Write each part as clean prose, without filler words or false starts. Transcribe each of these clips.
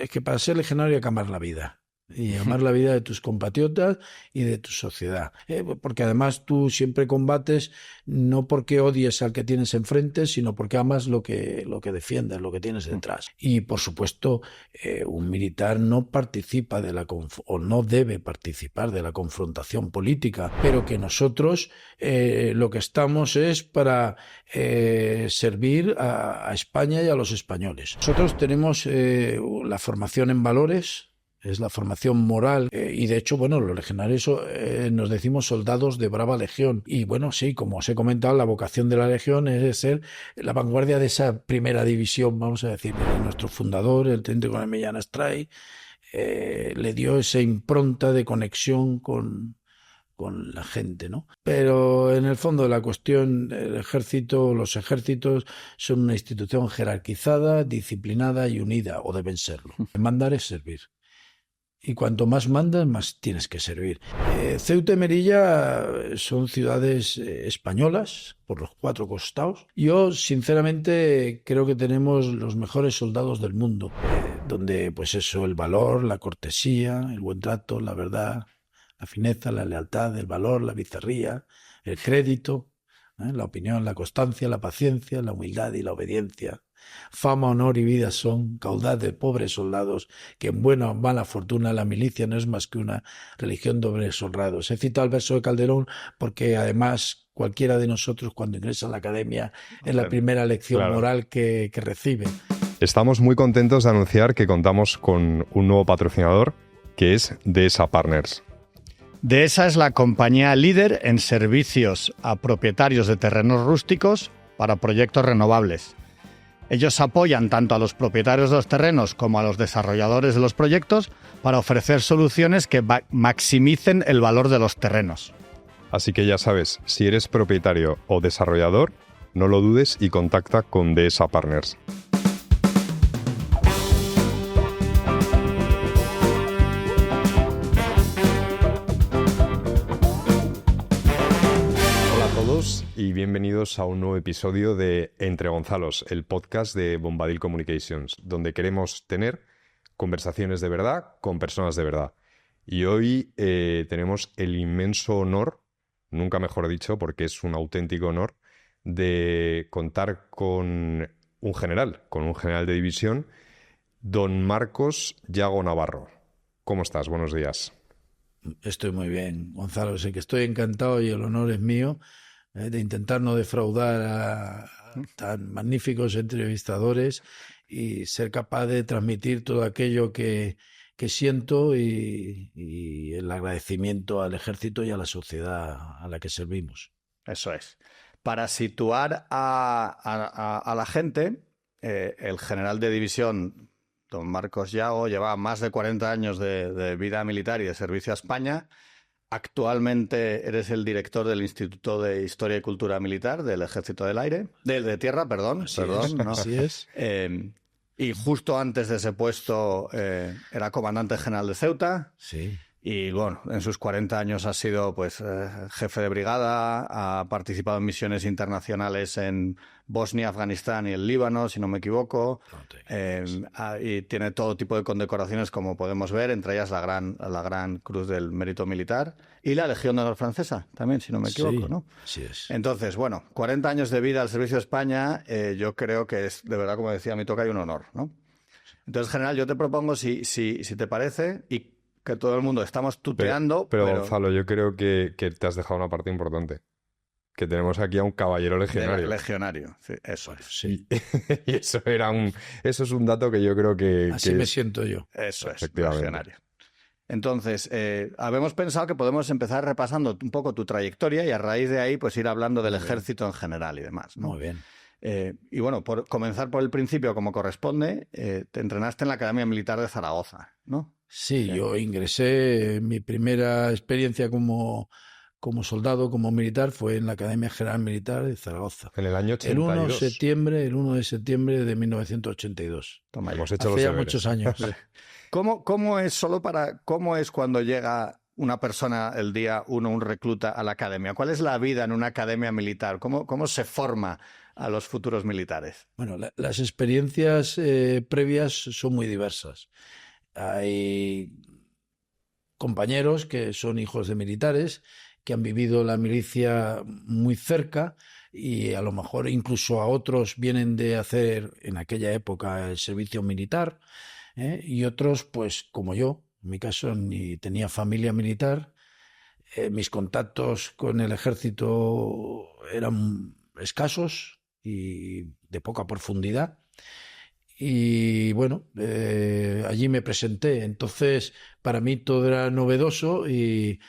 es que para ser legionario hay que amar la vida. Y amar la vida de tus compatriotas y de tu sociedad. Porque además tú siempre combates no porque odies al que tienes enfrente, sino porque amas lo que defiendes, lo que tienes detrás. Y por supuesto, un militar no participa o no debe participar de la confrontación política, pero que nosotros lo que estamos es para servir a España y a los españoles. Nosotros tenemos la formación en valores. Es la formación moral y de hecho, bueno, los legionarios nos decimos soldados de brava legión y bueno, sí, como os he comentado, la vocación de la legión es ser la vanguardia de esa primera división, vamos a decir. Nuestro fundador, el teniente coronel Millán Astray, le dio esa impronta de conexión con la gente, ¿no? Pero en el fondo de la cuestión, los ejércitos son una institución jerarquizada, disciplinada y unida, o deben serlo. Mandar es servir. Y cuanto más mandas, más tienes que servir. Ceuta y Melilla son ciudades españolas por los 4 costados. Yo, sinceramente, creo que tenemos los mejores soldados del mundo, donde, pues eso, el valor, la cortesía, el buen trato, la verdad, la fineza, la lealtad, el valor, la bizarría, el crédito, la opinión, la constancia, la paciencia, la humildad y la obediencia. Fama, honor y vida son caudal de pobres soldados, que en buena o mala fortuna la milicia no es más que una religión de hombres honrados. He citado el verso de Calderón porque además cualquiera de nosotros cuando ingresa a la academia es la primera lección moral que recibe. Estamos muy contentos de anunciar que contamos con un nuevo patrocinador que es Dehesa Partners. Dehesa es la compañía líder en servicios a propietarios de terrenos rústicos para proyectos renovables. Ellos apoyan tanto a los propietarios de los terrenos como a los desarrolladores de los proyectos para ofrecer soluciones que maximicen el valor de los terrenos. Así que ya sabes, si eres propietario o desarrollador, no lo dudes y contacta con Dehesa Partners. Y bienvenidos a un nuevo episodio de Entre Gonzalos, el podcast de Bombadil Communications, donde queremos tener conversaciones de verdad con personas de verdad. Y hoy tenemos el inmenso honor, nunca mejor dicho, porque es un auténtico honor, de contar con un general de división, don Marcos Yago Navarro. ¿Cómo estás? Buenos días. Estoy muy bien, Gonzalo. Sé que estoy encantado y el honor es mío de intentar no defraudar a tan magníficos entrevistadores y ser capaz de transmitir todo aquello que siento y el agradecimiento al ejército y a la sociedad a la que servimos. Eso es. Para situar a la gente, el general de división, don Marcos Yago, lleva más de 40 años de vida militar y de servicio a España. Actualmente eres el director del Instituto de Historia y Cultura Militar del Ejército del Aire, de Tierra, perdón. Así es. Y justo antes de ese puesto era comandante general de Ceuta. Sí. Y bueno, en sus 40 años ha sido pues jefe de brigada, ha participado en misiones internacionales en Bosnia, Afganistán y el Líbano, si no me equivoco. Y tiene todo tipo de condecoraciones, como podemos ver, entre ellas la gran Cruz del Mérito Militar y la Legión de Honor Francesa, también, si no me equivoco, ¿no? Sí es. Entonces, bueno, 40 años de vida al servicio de España, yo creo que es, de verdad, como decía mi tocayo, un honor, ¿no? Entonces, general, yo te propongo, si te parece, y que todo el mundo estamos tuteando. Pero Gonzalo, yo creo que te has dejado una parte importante. Que tenemos aquí a un caballero legionario. Legionario, sí, eso es. Sí. Y eso es un dato que yo creo que... Así me siento yo. Eso es, legionario. Entonces, habíamos pensado que podemos empezar repasando un poco tu trayectoria y a raíz de ahí pues ir hablando del ejército en general y demás, ¿no? Muy bien. Y bueno, por comenzar por el principio como corresponde, te entrenaste en la Academia Militar de Zaragoza, ¿no? Sí, yo ingresé, mi primera experiencia como soldado, como militar, fue en la Academia General Militar de Zaragoza. En el año 82. El 1 de septiembre de 1982. Toma, hemos hecho hace los ya muchos años. ¿Cómo es cuando llega una persona el día 1, un recluta, a la academia? ¿Cuál es la vida en una academia militar? ¿Cómo se forma a los futuros militares? Bueno, las experiencias previas son muy diversas. Hay compañeros que son hijos de militares, que han vivido la milicia muy cerca y a lo mejor incluso a otros vienen de hacer en aquella época el servicio militar, y otros, pues como yo, en mi caso ni tenía familia militar, mis contactos con el ejército eran escasos y de poca profundidad. Y bueno, allí me presenté. Entonces, para mí todo era novedoso y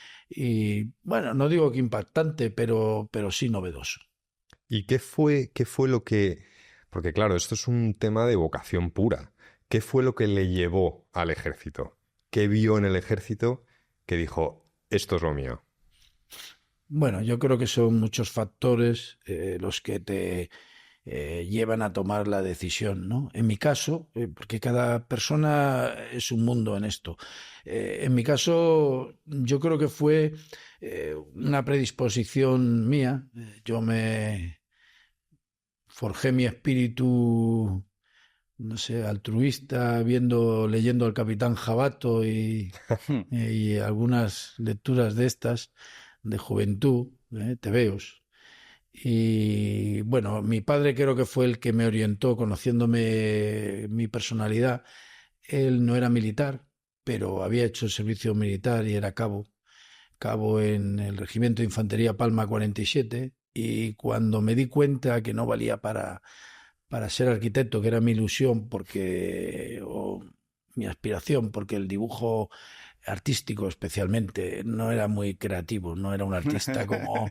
bueno, no digo que impactante, pero sí novedoso. ¿Y qué fue lo que... Porque claro, esto es un tema de vocación pura. ¿Qué fue lo que le llevó al ejército? ¿Qué vio en el ejército que dijo, esto es lo mío? Bueno, yo creo que son muchos factores los que te llevan a tomar la decisión, ¿no? En mi caso, porque cada persona es un mundo en esto. En mi caso, yo creo que fue una predisposición mía. Yo me forjé mi espíritu, no sé, altruista, leyendo al Capitán Jabato y algunas lecturas de estas de juventud, tebeos. Y bueno, mi padre creo que fue el que me orientó, conociéndome mi personalidad. Él no era militar, pero había hecho el servicio militar y era cabo en el Regimiento de Infantería Palma 47. Y cuando me di cuenta que no valía para ser arquitecto, que era mi ilusión, o mi aspiración, porque el dibujo artístico especialmente no era muy creativo, no era un artista como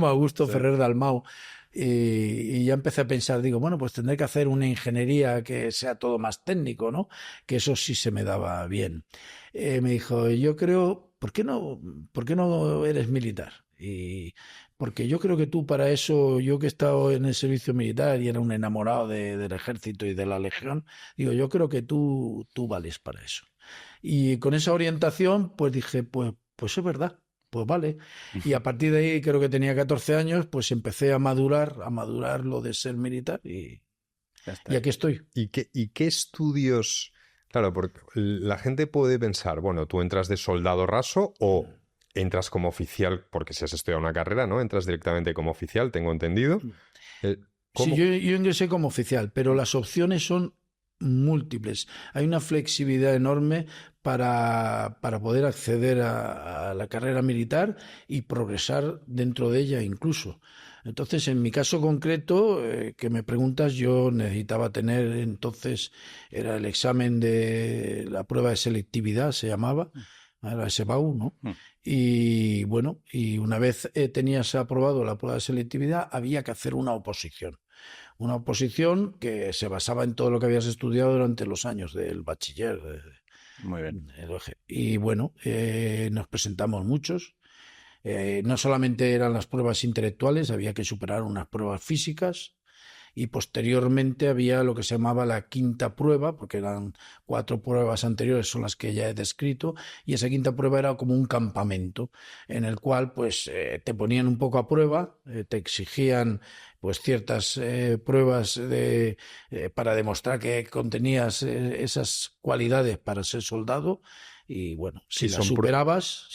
Augusto Sí. Ferrer Dalmau. Y ya empecé a pensar, digo, bueno, pues tendré que hacer una ingeniería que sea todo más técnico, ¿no? Que eso sí se me daba bien. Me dijo, yo creo, ¿por qué no eres militar? Y porque yo creo que tú para eso, yo que he estado en el servicio militar y era un enamorado del ejército y de la legión, digo, yo creo que tú vales para eso. Y con esa orientación, pues dije, pues es verdad, pues vale. Y a partir de ahí, creo que tenía 14 años, pues empecé a madurar lo de ser militar Ya está. y aquí estoy. ¿Y qué estudios? Claro, porque la gente puede pensar, bueno, tú entras de soldado raso o entras como oficial, porque si has estudiado una carrera, ¿no? Entras directamente como oficial, tengo entendido. Sí, ¿Cómo? yo ingresé como oficial, pero las opciones son múltiples. Hay una flexibilidad enorme para poder acceder a la carrera militar y progresar dentro de ella incluso. Entonces, en mi caso concreto, que me preguntas, yo necesitaba tener, entonces era el examen de la prueba de selectividad, se llamaba, era SBAU, ¿no? Y bueno, y una vez tenías aprobado la prueba de selectividad, había que hacer una oposición. Una oposición que se basaba en todo lo que habías estudiado durante los años del bachiller. Muy bien. Y bueno, nos presentamos muchos. No solamente eran las pruebas intelectuales, había que superar unas pruebas físicas. Y posteriormente había lo que se llamaba la quinta prueba, porque eran 4 pruebas anteriores, son las que ya he descrito, y esa quinta prueba era como un campamento en el cual pues te ponían un poco a prueba, te exigían pues ciertas pruebas para demostrar que contenías esas cualidades para ser soldado. Y bueno, si las superabas,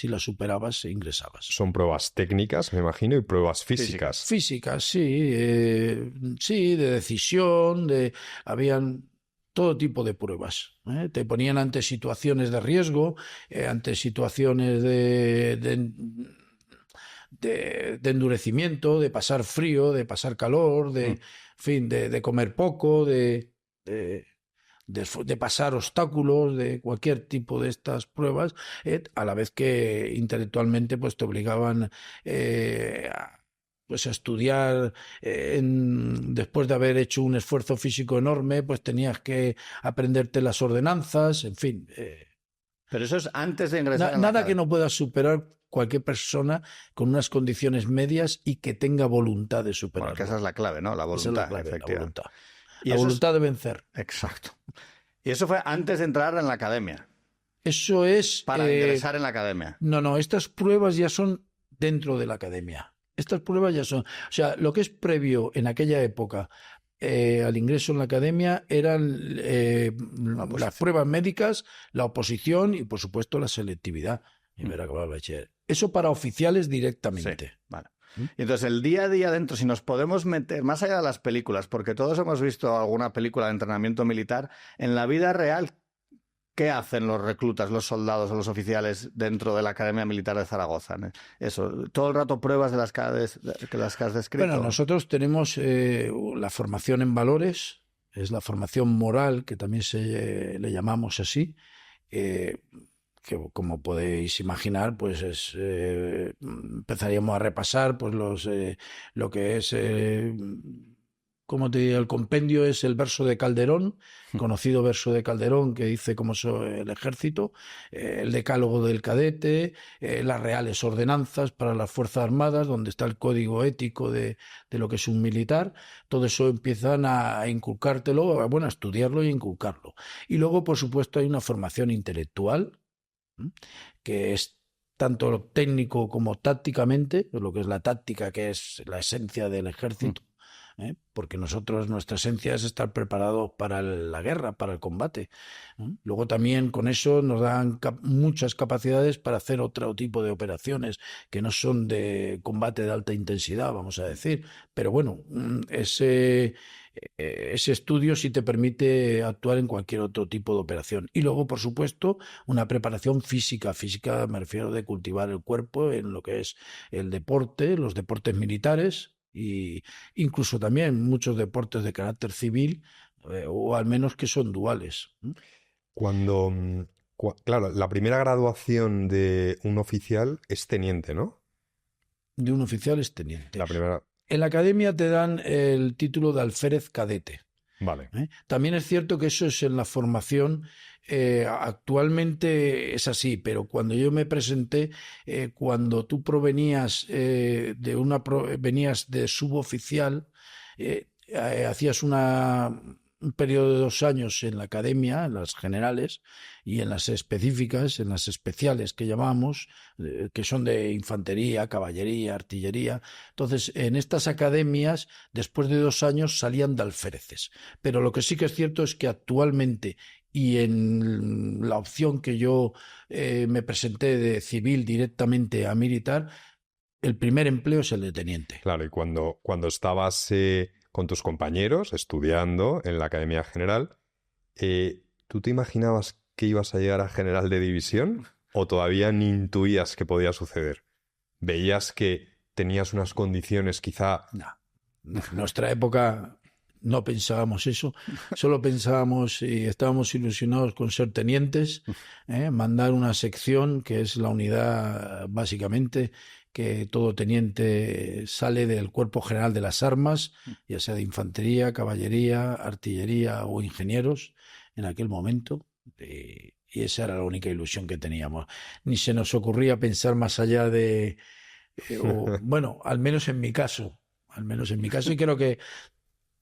ingresabas. Son pruebas técnicas, me imagino, y pruebas físicas. Físicas, sí, de decisión, habían todo tipo de pruebas. Te ponían ante situaciones de riesgo, ante situaciones de endurecimiento, de pasar frío, de pasar calor, en fin, de comer poco, de pasar obstáculos, de cualquier tipo de estas pruebas, a la vez que intelectualmente pues te obligaban pues a estudiar, después de haber hecho un esfuerzo físico enorme, pues tenías que aprenderte las ordenanzas, en fin. Pero eso es antes de ingresar en la Nada que academia. no pueda superar cualquier persona con unas condiciones medias y que tenga voluntad de Bueno, superarlo. que esa es la clave, ¿no? La Esa es voluntad, la clave, la efectivamente. voluntad. Y La eso es- voluntad de vencer. Exacto. Y eso fue antes de entrar en la academia, Eso es... para ingresar en la academia. No, estas pruebas ya son dentro de la academia. Estas pruebas ya son... O sea, lo que es previo en aquella época al ingreso en la academia eran las pruebas médicas, la oposición y, por supuesto, la selectividad. Y ver acabar el bachiller. Eso para oficiales directamente. Sí, vale. Y entonces, el día a día dentro, si nos podemos meter más allá de las películas, porque todos hemos visto alguna película de entrenamiento militar, en la vida real, ¿qué hacen los reclutas, los soldados o los oficiales dentro de la Academia Militar de Zaragoza? Eso, todo el rato pruebas de las que has descrito. Bueno, nosotros tenemos la formación en valores, es la formación moral, que también le llamamos así, que como podéis imaginar, pues empezaríamos a repasar pues lo que es... como te diría, el compendio es el verso de Calderón, conocido verso de Calderón que dice cómo es el ejército, el decálogo del cadete, las reales ordenanzas para las Fuerzas Armadas, donde está el código ético de lo que es un militar. Todo eso empiezan a inculcártelo, bueno, a estudiarlo y inculcarlo. Y luego, por supuesto, hay una formación intelectual, que es tanto técnico como tácticamente, lo que es la táctica, que es la esencia del ejército. Porque nuestra esencia es estar preparados para la guerra, para el combate. Luego también con eso nos dan muchas capacidades para hacer otro tipo de operaciones que no son de combate de alta intensidad, vamos a decir. Pero bueno, ese estudio sí te permite actuar en cualquier otro tipo de operación. Y luego, por supuesto, una preparación física. Física me refiero de cultivar el cuerpo en lo que es el deporte, los deportes militares, y incluso también muchos deportes de carácter civil, o al menos que son duales. Claro, la primera graduación de un oficial es teniente, ¿no? De un oficial es teniente. La primera... En la academia te dan el título de alférez cadete. Vale. También es cierto que eso es en la formación. Actualmente es así, pero cuando yo me presenté, cuando tú venías de suboficial, hacías un periodo de 2 años en la academia, en las generales, y en las específicas, en las especiales que llamamos, que son de infantería, caballería, artillería. Entonces, en estas academias, después de 2 años, salían de alféreces. Pero lo que sí que es cierto es que actualmente, y en la opción que yo me presenté de civil directamente a militar, el primer empleo es el de teniente. Claro, y cuando estabas con tus compañeros estudiando en la Academia General, ¿tú te imaginabas que ibas a llegar a general de división o todavía ni intuías que podía suceder? ¿Veías que tenías unas condiciones quizá...? No. En nuestra época no pensábamos eso, solo pensábamos y estábamos ilusionados con ser tenientes, mandar una sección que es la unidad básicamente, que todo teniente sale del Cuerpo General de las Armas, ya sea de infantería, caballería, artillería o ingenieros en aquel momento, y esa era la única ilusión que teníamos. Ni se nos ocurría pensar más allá de... bueno, al menos en mi caso, y creo que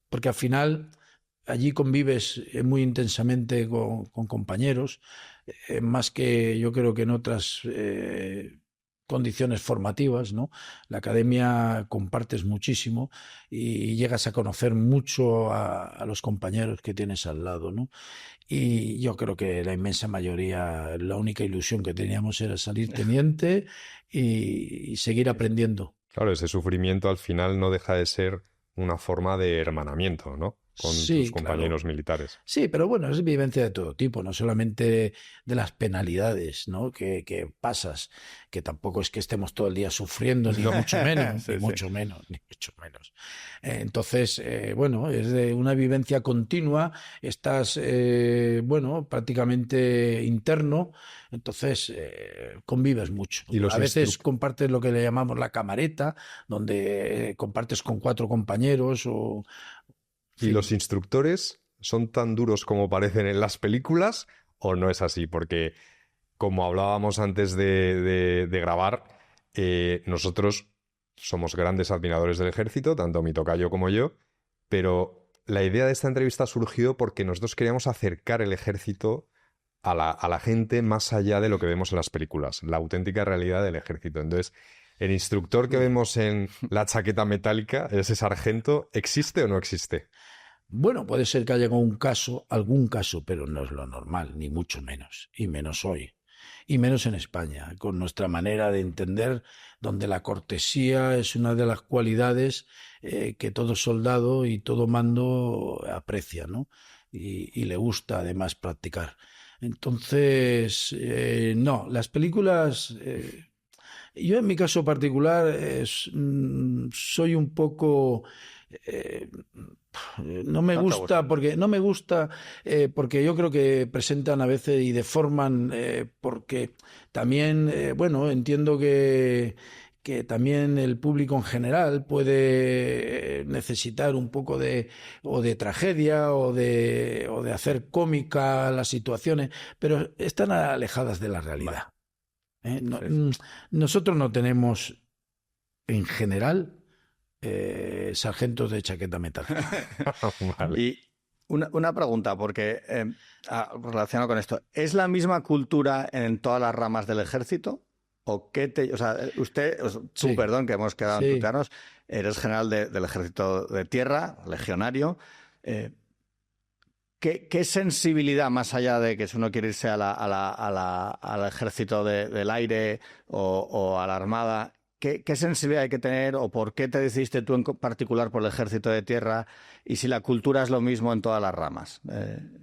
porque al final allí convives muy intensamente con compañeros, más que yo creo que en otras condiciones formativas, ¿no? La academia compartes muchísimo y llegas a conocer mucho a los compañeros que tienes al lado, ¿no? Y yo creo que la inmensa mayoría, la única ilusión que teníamos era salir teniente y seguir aprendiendo. Claro, ese sufrimiento al final no deja de ser una forma de hermanamiento, ¿no? Con tus compañeros militares. Sí, pero bueno, es vivencia de todo tipo, no solamente de las penalidades, ¿no? que pasas, que tampoco es que estemos todo el día sufriendo, ni mucho menos, ni mucho menos. Entonces, bueno, es de una vivencia continua, estás, prácticamente interno, entonces convives mucho. A veces compartes lo que le llamamos la camareta, donde compartes con 4 compañeros o... ¿Y los instructores son tan duros como parecen en las películas o no es así? Porque, como hablábamos antes de grabar, nosotros somos grandes admiradores del ejército, tanto mi tocayo como yo, pero la idea de esta entrevista surgió porque nosotros queríamos acercar el ejército a la gente más allá de lo que vemos en las películas, la auténtica realidad del ejército. Entonces, ¿El instructor que vemos en la chaqueta metálica, ese sargento, existe o no existe? Bueno, puede ser que haya algún caso, pero no es lo normal, ni mucho menos, y menos hoy, y menos en España, con nuestra manera de entender, donde la cortesía es una de las cualidades que todo soldado y todo mando aprecia, ¿no? Y le gusta además practicar. Entonces, no, las películas... yo en mi caso particular soy un poco... eh, no me No te gusta gusta. porque yo creo que presentan a veces y deforman porque también bueno, entiendo que también el público en general puede necesitar un poco de tragedia o de hacer cómica las situaciones, pero están alejadas de la realidad. Sí. Nosotros no tenemos en general sargentos de chaqueta metálica. Vale. Y una pregunta, porque relacionado con esto, ¿es la misma cultura en todas las ramas del ejército? ¿O qué te, o sea, tú, Sí, perdón, que hemos quedado en sí. tutearnos, eres general del ejército de tierra, legionario? ¿Qué sensibilidad, más allá de que si uno quiere irse al ejército del aire o a la armada, qué sensibilidad hay que tener o por qué te decidiste tú en particular por el ejército de tierra y si la cultura es lo mismo en todas las ramas?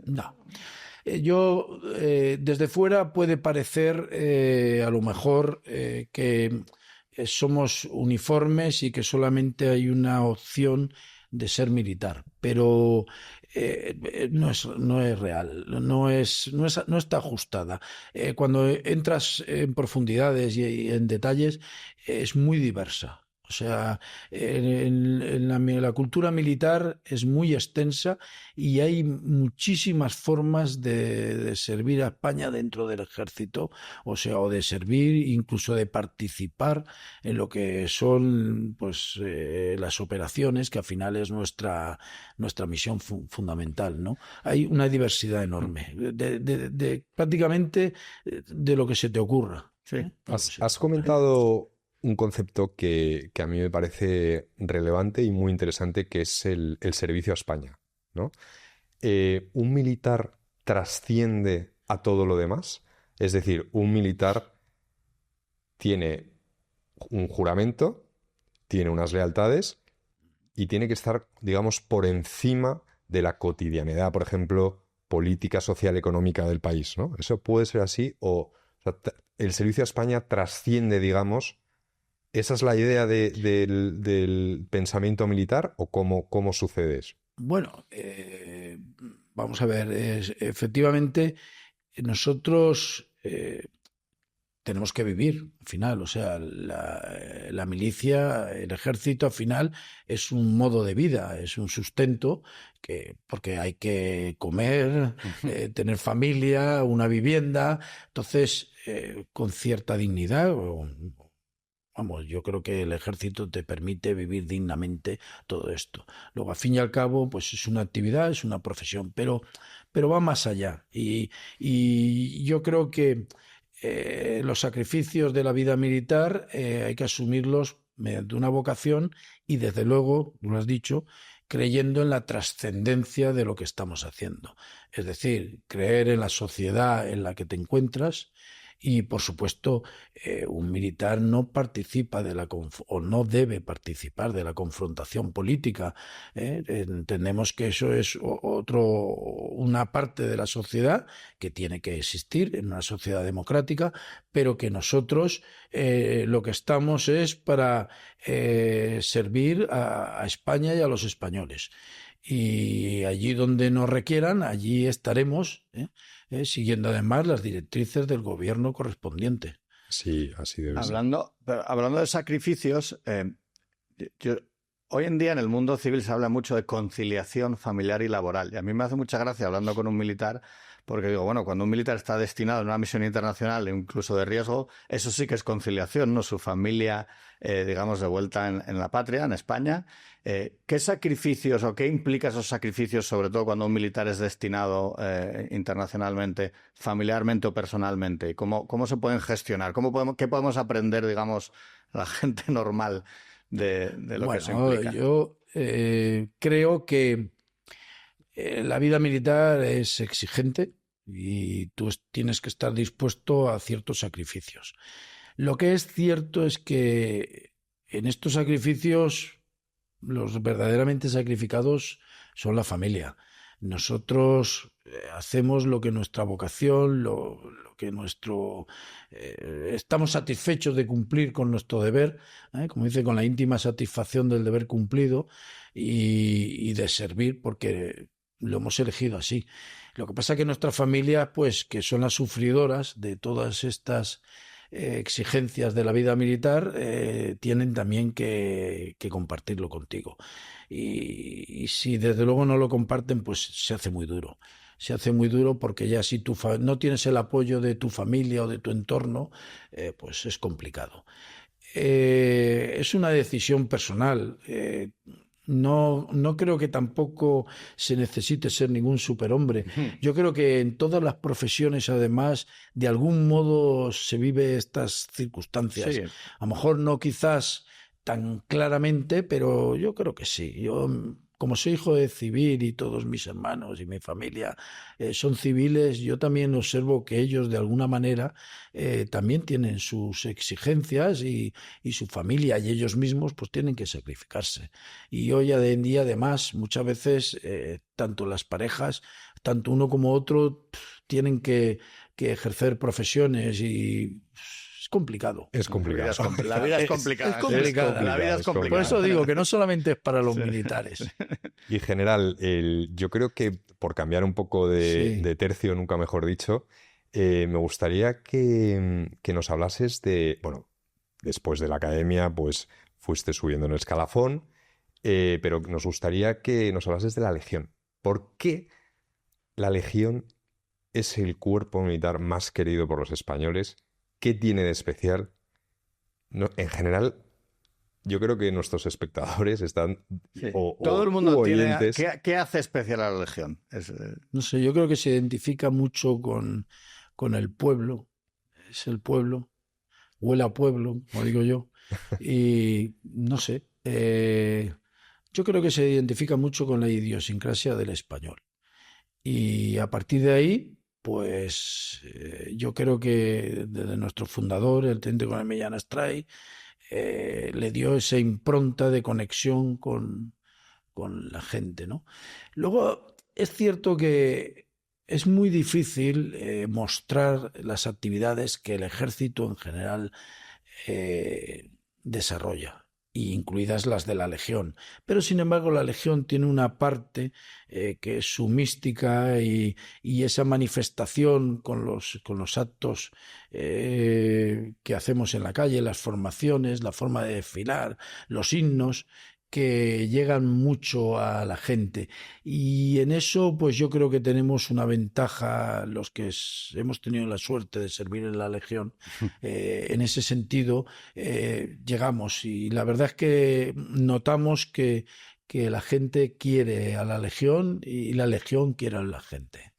No. Yo, desde fuera puede parecer, a lo mejor, que somos uniformes y que solamente hay una opción de ser militar, pero no es real, no está ajustada. Cuando entras en profundidades y en detalles, es muy diversa. O sea, la cultura militar es muy extensa y hay muchísimas formas de servir a España dentro del ejército, o sea, o de servir, incluso de participar en lo que son pues las operaciones, que al final es nuestra misión fundamental, ¿no? Hay una diversidad enorme, prácticamente de lo que se te ocurra. Sí. Has comentado un concepto que a mí me parece relevante y muy interesante, que es el servicio a España, ¿no? ¿Un militar trasciende a todo lo demás? Es decir, un militar tiene un juramento, tiene unas lealtades y tiene que estar, digamos, por encima de la cotidianidad, por ejemplo, política, social, económica del país, ¿no? ¿Eso puede ser así? O sea, el servicio a España trasciende, digamos. ¿Esa es la idea del pensamiento militar o cómo sucede eso? Bueno, vamos a ver, efectivamente nosotros tenemos que vivir al final, o sea, la milicia, el ejército al final es un modo de vida, es un sustento porque hay que comer, tener familia, una vivienda, entonces con cierta dignidad. Vamos, yo creo que el ejército te permite vivir dignamente todo esto. Luego, al fin y al cabo, pues es una actividad, es una profesión, pero va más allá. Y yo creo que los sacrificios de la vida militar hay que asumirlos mediante una vocación y, desde luego, tú lo has dicho, creyendo en la trascendencia de lo que estamos haciendo. Es decir, creer en la sociedad en la que te encuentras. Y, por supuesto, un militar no participa o no debe participar de la confrontación política. Entendemos que eso es una parte de la sociedad que tiene que existir en una sociedad democrática, pero que nosotros lo que estamos es para servir a España y a los españoles. Y allí donde nos requieran, allí estaremos, siguiendo además las directrices del gobierno correspondiente. Sí, así debe ser. Hablando de sacrificios, hoy en día en el mundo civil se habla mucho de conciliación familiar y laboral. Y a mí me hace mucha gracia, hablando con un militar, Porque digo, bueno, cuando un militar está destinado en una misión internacional, incluso de riesgo, eso sí que es conciliación, ¿no? Su familia, digamos, de vuelta en la patria, en España. ¿Qué sacrificios o qué implica esos sacrificios, sobre todo cuando un militar es destinado internacionalmente, familiarmente o personalmente? ¿Cómo se pueden gestionar? ¿Qué podemos aprender, digamos, la gente normal de lo que eso implica? Yo creo que la vida militar es exigente y tú tienes que estar dispuesto a ciertos sacrificios. Lo que es cierto es que en estos sacrificios los verdaderamente sacrificados son la familia. Nosotros hacemos lo que nuestra vocación, lo que estamos satisfechos de cumplir con nuestro deber, como dice, con la íntima satisfacción del deber cumplido y de servir, porque lo hemos elegido así. Lo que pasa es que nuestras familias, pues, que son las sufridoras de todas estas exigencias de la vida militar, tienen también que compartirlo contigo. Y si desde luego no lo comparten, pues se hace muy duro. Se hace muy duro porque ya si no tienes el apoyo de tu familia o de tu entorno, pues es complicado. Es una decisión personal. No creo que tampoco se necesite ser ningún superhombre. Yo creo que en todas las profesiones, además, de algún modo se vive estas circunstancias. Sí. A lo mejor no quizás tan claramente, pero yo creo que sí. Yo, como soy hijo de civil y todos mis hermanos y mi familia son civiles, yo también observo que ellos de alguna manera también tienen sus exigencias y su familia y ellos mismos pues tienen que sacrificarse. Y hoy en día además muchas veces tanto las parejas, tanto uno como otro tienen que ejercer profesiones y es complicado. Es complicado. La vida es complicada. Es complicada. La vida es complicada. Por eso digo que no solamente es para los militares. Y en general, yo creo que por cambiar un poco de tercio, nunca mejor dicho, me gustaría que nos hablases de, bueno, después de la academia, pues fuiste subiendo en el escalafón, pero nos gustaría que nos hablases de la Legión. ¿Por qué la Legión es el cuerpo militar más querido por los españoles? ¿Qué tiene de especial? No, en general, yo creo que nuestros espectadores están... Sí. Todo el mundo oyentes. tiene... ¿Qué hace especial a la Legión? No sé, yo creo que se identifica mucho con el pueblo. Es el pueblo. Huele a pueblo, como digo yo. Y no sé. Yo creo que se identifica mucho con la idiosincrasia del español. Y a partir de ahí... Pues yo creo que desde nuestro fundador, el teniente coronel Millán Astray, le dio esa impronta de conexión con la gente, ¿no? Luego, es cierto que es muy difícil mostrar las actividades que el ejército en general desarrolla, incluidas las de la Legión. Pero, sin embargo, la Legión tiene una parte que es su mística y esa manifestación con los actos que hacemos en la calle, las formaciones, la forma de desfilar, los himnos, que llegan mucho a la gente. Y en eso, pues yo creo que tenemos una ventaja los que hemos tenido la suerte de servir en la Legión. En ese sentido, llegamos y la verdad es que notamos que la gente quiere a la Legión y la Legión quiere a la gente.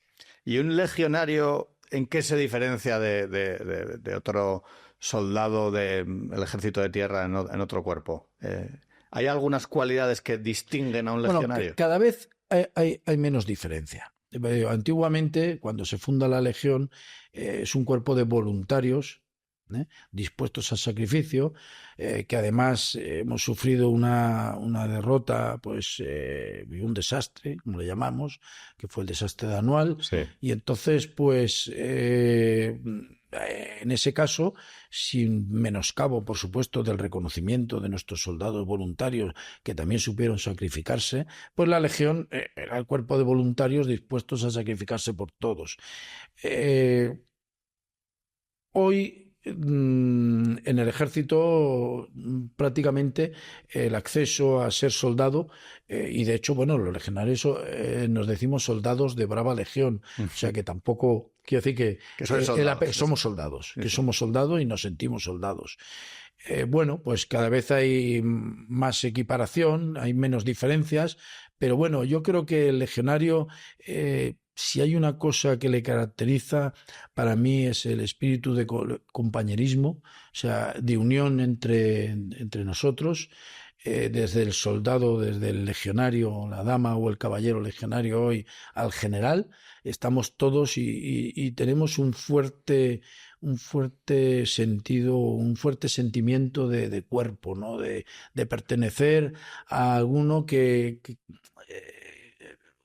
¿Y un legionario en qué se diferencia de otro soldado del ejército de tierra en otro cuerpo? ¿Hay algunas cualidades que distinguen a un legionario? Bueno, cada vez hay menos diferencia. Antiguamente, cuando se funda la Legión, es un cuerpo de voluntarios dispuestos al sacrificio, que además hemos sufrido una derrota, pues un desastre, como le llamamos, que fue el desastre de Anual. Sí. Y entonces, pues en ese caso, sin menoscabo, por supuesto, del reconocimiento de nuestros soldados voluntarios que también supieron sacrificarse, pues la Legión era el cuerpo de voluntarios dispuestos a sacrificarse por todos. Hoy en el ejército prácticamente el acceso a ser soldado, y de hecho, bueno, los legionarios nos decimos soldados de brava legión, o sea que tampoco quiero decir que sois soldados, somos soldados, sí, que sí. somos soldados y nos sentimos soldados. Bueno, pues cada vez hay más equiparación, hay menos diferencias, pero bueno, yo creo que el legionario, si hay una cosa que le caracteriza, para mí es el espíritu de compañerismo, o sea, de unión entre nosotros, desde el soldado, desde el legionario, la dama o el caballero legionario hoy, al general, estamos todos y tenemos un fuerte sentido, un fuerte sentimiento de cuerpo, ¿no? De pertenecer a alguno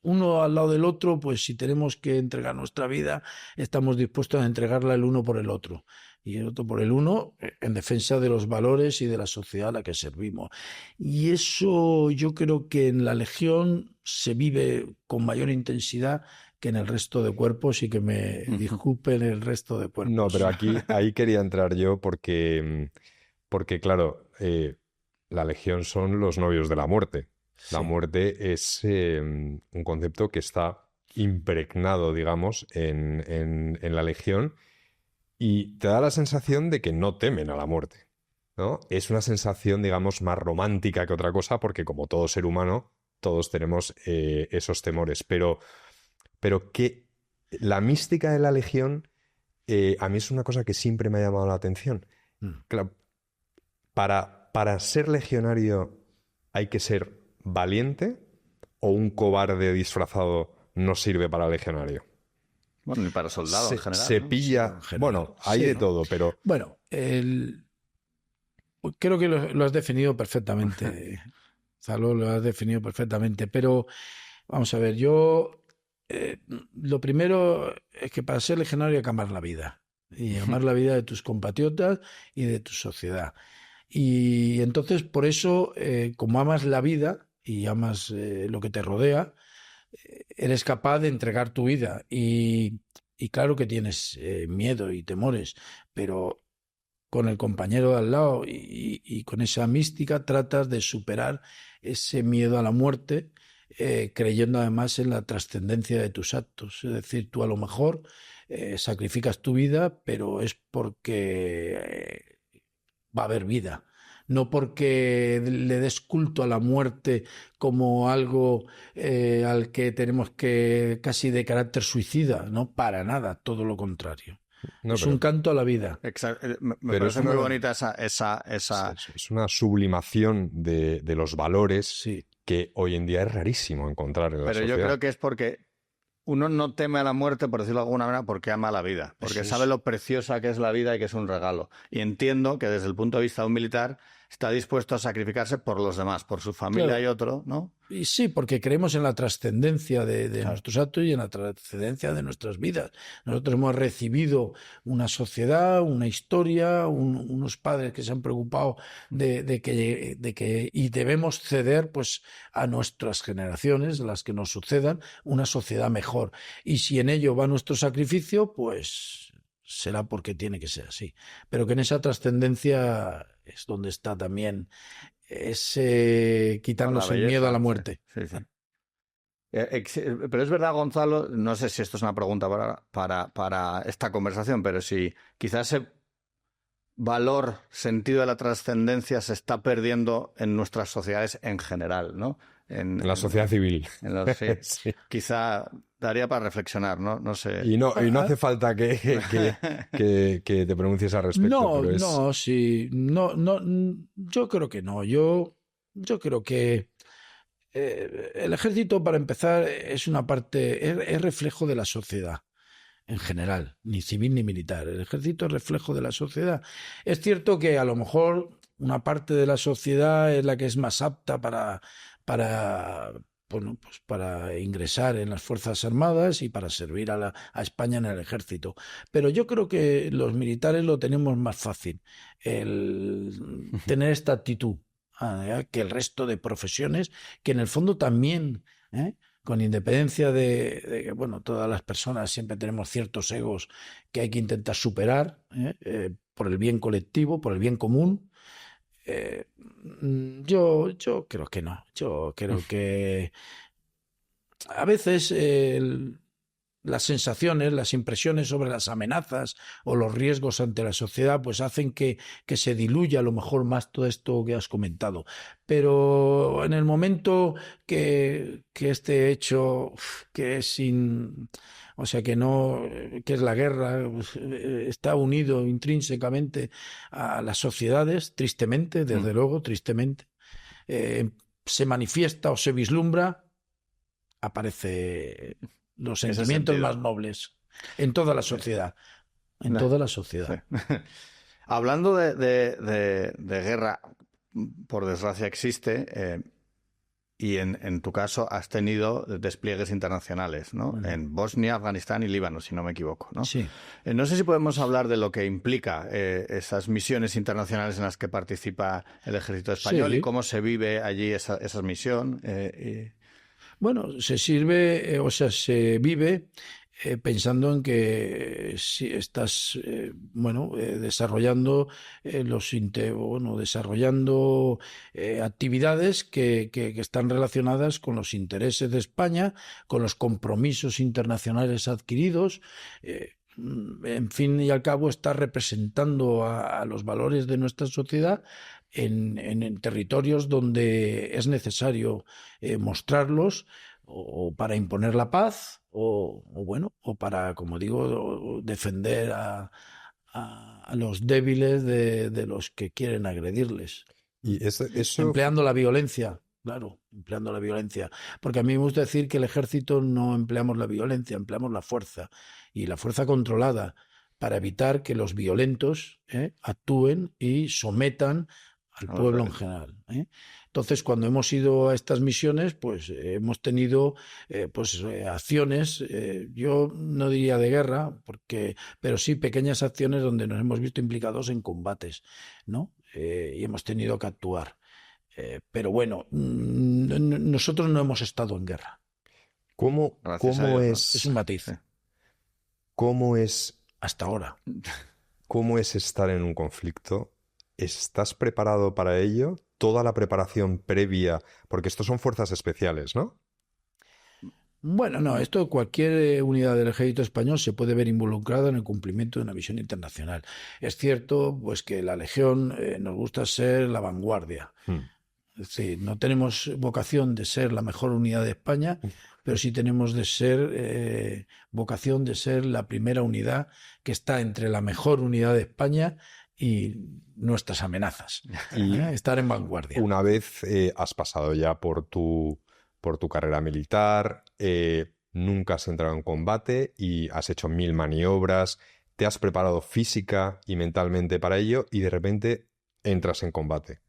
uno al lado del otro, pues si tenemos que entregar nuestra vida, estamos dispuestos a entregarla el uno por el otro y el otro por el uno, en defensa de los valores y de la sociedad a la que servimos. Y eso yo creo que en la Legión se vive con mayor intensidad que en el resto de cuerpos, y que me disculpen el resto de cuerpos. No, pero ahí quería entrar yo porque claro, la Legión son los novios de la muerte. La Sí. muerte es un concepto que está impregnado, digamos, en la Legión, y te da la sensación de que no temen a la muerte, ¿no? Es una sensación, digamos, más romántica que otra cosa, porque como todo ser humano, todos tenemos esos temores. Pero que la mística de la Legión, a mí es una cosa que siempre me ha llamado la atención. Claro, para ser legionario hay que ser valiente, o un cobarde disfrazado no sirve para legionario. Bueno, ni para soldado en general, Se ¿no? pilla... Sí, en general. Bueno, hay Sí, de ¿no? todo, pero... Bueno, creo que lo has definido perfectamente, Zalo, lo has definido perfectamente, pero vamos a ver, lo primero es que para ser legionario hay que amar la vida, y amar la vida de tus compatriotas y de tu sociedad. Y entonces, por eso, como amas la vida y amas lo que te rodea, eres capaz de entregar tu vida. Y claro que tienes miedo y temores, pero con el compañero de al lado y con esa mística tratas de superar ese miedo a la muerte, creyendo además en la trascendencia de tus actos. Es decir, tú a lo mejor sacrificas tu vida, pero es porque va a haber vida. No porque le des culto a la muerte como algo al que tenemos que casi de carácter suicida, no, para nada, todo lo contrario. No, Es un canto a la vida. Exacto. Me Pero parece es muy una- bonita esa... es una sublimación de los valores Sí. que hoy en día es rarísimo encontrar en la Pero yo sociedad. creo que es porque uno no teme a la muerte, por decirlo de alguna manera, porque ama la vida, porque Eso es. sabe lo preciosa que es la vida y que es un regalo. Y entiendo que desde el punto de vista de un militar está dispuesto a sacrificarse por los demás, por su familia Claro. y otro, ¿no? Y sí, porque creemos en la trascendencia de Claro. nuestros actos y en la trascendencia de nuestras vidas. Nosotros hemos recibido una sociedad, una historia, unos padres que se han preocupado de que y debemos ceder pues a nuestras generaciones, las que nos sucedan, una sociedad mejor. Y si en ello va nuestro sacrificio, pues será porque tiene que ser así. Pero que en esa trascendencia es donde está también ese quitarnos La el miedo a la belleza, muerte. sí, sí. Pero es verdad, Gonzalo, no sé si esto es una pregunta para esta conversación, pero si quizás ese valor, sentido de la trascendencia se está perdiendo en nuestras sociedades en general, ¿no? En la sociedad civil. Sí. Sí. Quizá daría para reflexionar, ¿no? No sé. Y no hace falta que te pronuncies al respecto. No, pero es... no, sí, no, yo creo que no. Yo creo que el ejército, para empezar, es una parte, es reflejo de la sociedad en general, ni civil ni militar. El ejército es reflejo de la sociedad. Es cierto que a lo mejor una parte de la sociedad es la que es más apta bueno, pues para ingresar en las Fuerzas Armadas y para servir a España en el ejército. Pero yo creo que los militares lo tenemos más fácil, el tener esta actitud, que el resto de profesiones, que en el fondo también, con independencia de que, bueno, todas las personas siempre tenemos ciertos egos que hay que intentar superar, por el bien colectivo, por el bien común. Yo creo que no. Yo creo que a veces las sensaciones, las impresiones sobre las amenazas o los riesgos ante la sociedad pues hacen que se diluya a lo mejor más todo esto que has comentado. Pero en el momento que este hecho que es o sea, que es la guerra, pues, está unido intrínsecamente a las sociedades, tristemente, desde luego, tristemente, se manifiesta o se vislumbra, aparece los sentimientos más nobles en toda la sociedad. En toda la sociedad. Sí. Hablando de guerra, por desgracia existe, y en tu caso has tenido despliegues internacionales, ¿no? En Bosnia, Afganistán y Líbano, si no me equivoco, ¿no? Sí. No sé si podemos hablar de lo que implica esas misiones internacionales en las que participa el ejército español, sí, y cómo se vive allí esa misión. Bueno, se vive pensando en que si estás desarrollando desarrollando actividades que están relacionadas con los intereses de España, con los compromisos internacionales adquiridos. En fin y al cabo, está representando a los valores de nuestra sociedad en territorios donde es necesario mostrarlos, o para imponer la paz, o para, como digo, defender a los débiles de los que quieren agredirles. Y eso... Empleando la violencia. Claro, empleando la violencia. Porque a mí me gusta decir que el ejército no empleamos la violencia, empleamos la fuerza. Y la fuerza controlada, para evitar que los violentos actúen y sometan al pueblo en general. Entonces, cuando hemos ido a estas misiones, pues hemos tenido acciones, yo no diría de guerra, pero sí pequeñas acciones donde nos hemos visto implicados en combates, ¿no? Y hemos tenido que actuar. Pero bueno, nosotros no hemos estado en guerra. ¿Cómo es? Es un matiz. ¿Cómo es? Hasta ahora. ¿Cómo es estar en un conflicto? ¿Estás preparado para ello? Toda la preparación previa, porque estos son fuerzas especiales, ¿no? Bueno, no, cualquier unidad del ejército español se puede ver involucrada en el cumplimiento de una misión internacional. Es cierto, pues, que la Legión nos gusta ser la vanguardia. Es decir, no tenemos vocación de ser la mejor unidad de España, pero sí tenemos vocación de ser la primera unidad que está entre la mejor unidad de España y nuestras amenazas. Y estar en vanguardia. Una vez has pasado ya por tu carrera militar, nunca has entrado en combate y has hecho 1000 maniobras, te has preparado física y mentalmente para ello y de repente entras en combate.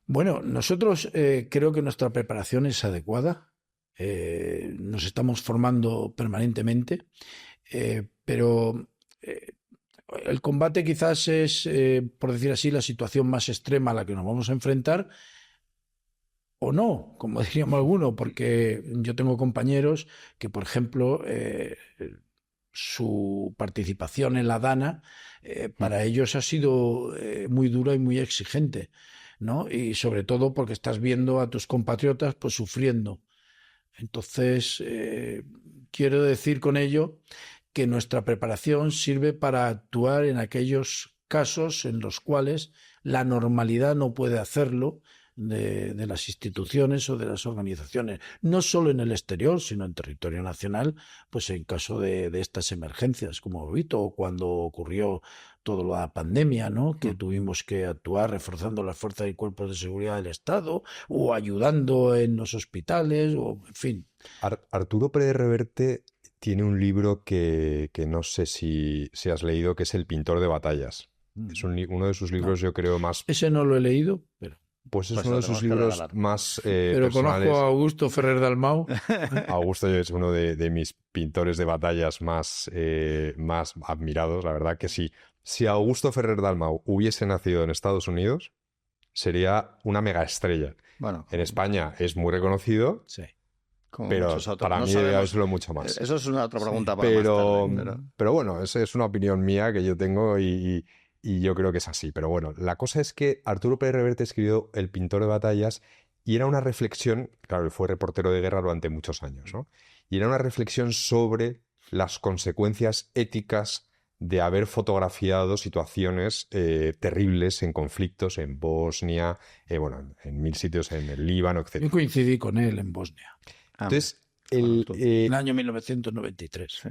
Bueno, nosotros creo que nuestra preparación es adecuada. Nos estamos formando permanentemente, pero el combate quizás es, por decir así, la situación más extrema a la que nos vamos a enfrentar, o no, como diríamos algunos, porque yo tengo compañeros que, por ejemplo, su participación en la Dana para ellos ha sido muy dura y muy exigente, ¿no? Y sobre todo porque estás viendo a tus compatriotas pues sufriendo. Entonces, quiero decir con ello que nuestra preparación sirve para actuar en aquellos casos en los cuales la normalidad no puede hacerlo de las instituciones o de las organizaciones, no solo en el exterior, sino en territorio nacional, pues en caso de estas emergencias, como hemos visto, o cuando ocurrió toda la pandemia, ¿no? Que tuvimos que actuar reforzando las fuerzas y cuerpos de seguridad del Estado, o ayudando en los hospitales, o en fin. Arturo Pérez Reverte tiene un libro que no sé si has leído, que es El pintor de batallas. Es uno de sus libros, yo creo, más... Ese no lo he leído, pero... Pues es uno de sus libros más pero personales. Conozco a Augusto Ferrer Dalmau. Augusto es uno de mis pintores de batallas más admirados, la verdad que sí. Si Augusto Ferrer Dalmau hubiese nacido en Estados Unidos, sería una mega estrella. Bueno, en España es muy reconocido, sí. Como pero muchos otros. para No mí sabemos. debe haberlo mucho más. Eso es una otra pregunta para Pero, más tarde. pero bueno, esa es una opinión mía que yo tengo y yo creo que es así. Pero bueno, la cosa es que Arturo Pérez Reverte escribió El pintor de batallas y era una reflexión, claro, él fue reportero de guerra durante muchos años, ¿no? Y era una reflexión sobre las consecuencias éticas de haber fotografiado situaciones terribles en conflictos en Bosnia, bueno, en 1000 sitios en el Líbano, etc. Yo coincidí con él en Bosnia, Entonces, bueno, tú. en el año 1993. Sí.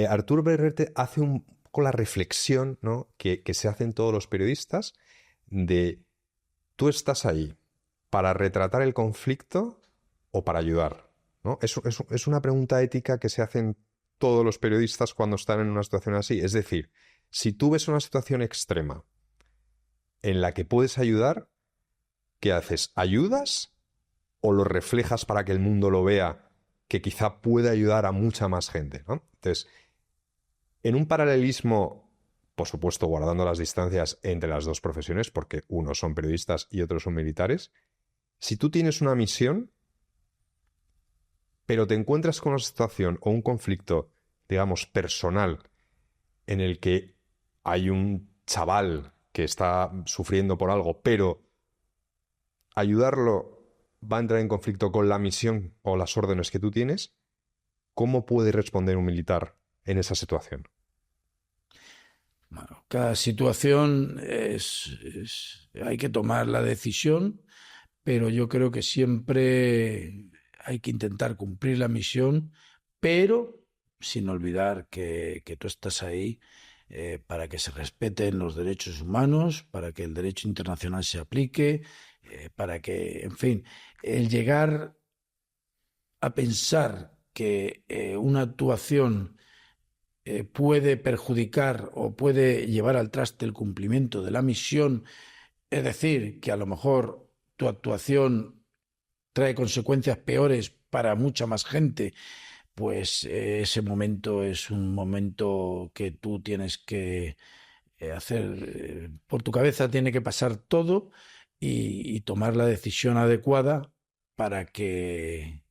Arturo Pérez Reverte hace un poco la reflexión, ¿no?, que se hacen todos los periodistas de tú estás ahí para retratar el conflicto o para ayudar, ¿no? Es una pregunta ética que se hacen todos los periodistas cuando están en una situación así. Es decir, si tú ves una situación extrema en la que puedes ayudar, ¿qué haces? ¿Ayudas o lo reflejas para que el mundo lo vea, que quizá puede ayudar a mucha más gente, ¿no? Entonces, en un paralelismo, por supuesto, guardando las distancias entre las dos profesiones, porque unos son periodistas y otros son militares, si tú tienes una misión, pero te encuentras con una situación o un conflicto, digamos, personal, en el que hay un chaval que está sufriendo por algo, pero ayudarlo va a entrar en conflicto con la misión o las órdenes que tú tienes, ¿cómo puede responder un militar en esa situación? Bueno, cada situación hay que tomar la decisión, pero yo creo que siempre hay que intentar cumplir la misión, pero sin olvidar que tú estás ahí para que se respeten los derechos humanos, para que el derecho internacional se aplique, para que, en fin, el llegar a pensar que una actuación puede perjudicar o puede llevar al traste el cumplimiento de la misión, es decir, que a lo mejor tu actuación trae consecuencias peores para mucha más gente, pues ese momento es un momento que tú tienes que hacer, por tu cabeza tiene que pasar todo y tomar la decisión adecuada para que...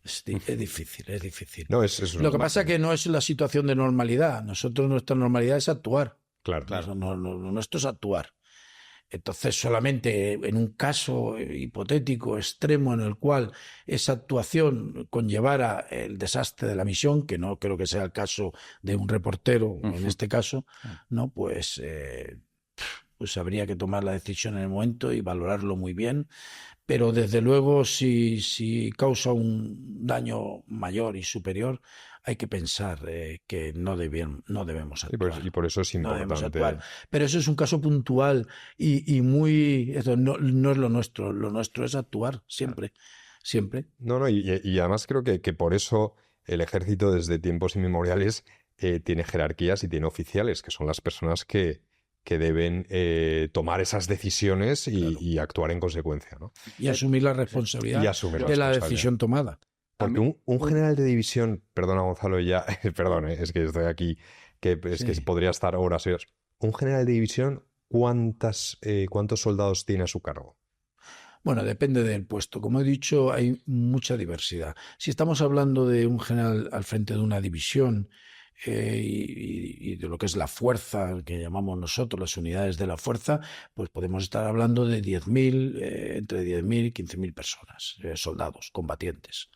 Es difícil, es difícil. No, es Lo que pasa es que no es la situación de normalidad. Nosotros, nuestra normalidad es actuar. Claro. Nuestro es actuar. Entonces, solamente en un caso hipotético, extremo, en el cual esa actuación conllevara el desastre de la misión, que no creo que sea el caso de un reportero, en este caso, ¿no? Pues habría que tomar la decisión en el momento y valorarlo muy bien. Pero desde luego, si causa un daño mayor y superior, hay que pensar que no debemos actuar. Y por eso es No debemos importante. actuar. Pero eso es un caso puntual y muy... Eso no es lo nuestro. Lo nuestro es actuar siempre. Siempre. No, y además creo que por eso el ejército desde tiempos inmemoriales tiene jerarquías y tiene oficiales, que son las personas que deben tomar esas decisiones y actuar en consecuencia, ¿no? Y asumir la responsabilidad de la decisión tomada. Porque un general de división, perdona Gonzalo, ya, perdón, es que estoy aquí, que podría estar horas y horas. Un general de división, ¿cuántos soldados tiene a su cargo? Bueno, depende del puesto. Como he dicho, hay mucha diversidad. Si estamos hablando de un general al frente de una división y de lo que es la fuerza, que llamamos nosotros las unidades de la fuerza, pues podemos estar hablando de 10.000, entre 10.000 y 15.000 personas, soldados, combatientes.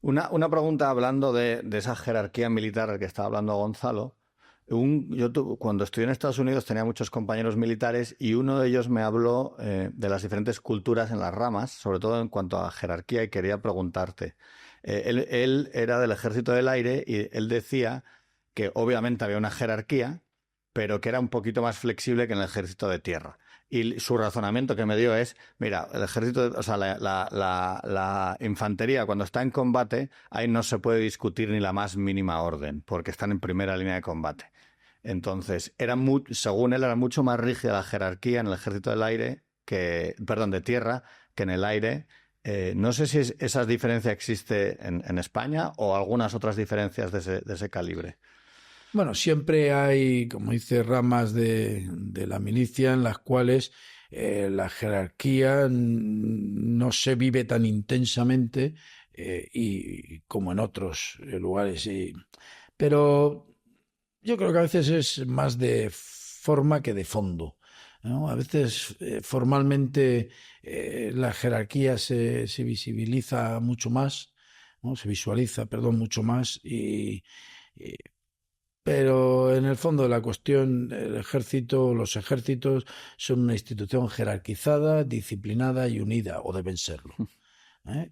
Una pregunta hablando de esa jerarquía militar del que estaba hablando Gonzalo. Cuando estudié en Estados Unidos tenía muchos compañeros militares y uno de ellos me habló de las diferentes culturas en las ramas, sobre todo en cuanto a jerarquía, y quería preguntarte. Él era del Ejército del Aire y él decía que obviamente había una jerarquía, pero que era un poquito más flexible que en el Ejército de Tierra. Y su razonamiento que me dio es, mira, el ejército, o sea, la infantería cuando está en combate, ahí no se puede discutir ni la más mínima orden, porque están en primera línea de combate. Entonces, según él, era mucho más rígida la jerarquía en el Ejército del Aire, de Tierra, que en el aire. No sé si esa diferencia existe en España o algunas otras diferencias de ese calibre. Bueno, siempre hay, como dice, ramas de la milicia en las cuales la jerarquía no se vive tan intensamente y como en otros lugares. Pero yo creo que a veces es más de forma que de fondo, ¿no? A veces formalmente la jerarquía se visibiliza mucho más, ¿no? Se visualiza, perdón, mucho más y- pero en el fondo de la cuestión, los ejércitos son una institución jerarquizada, disciplinada y unida, o deben serlo.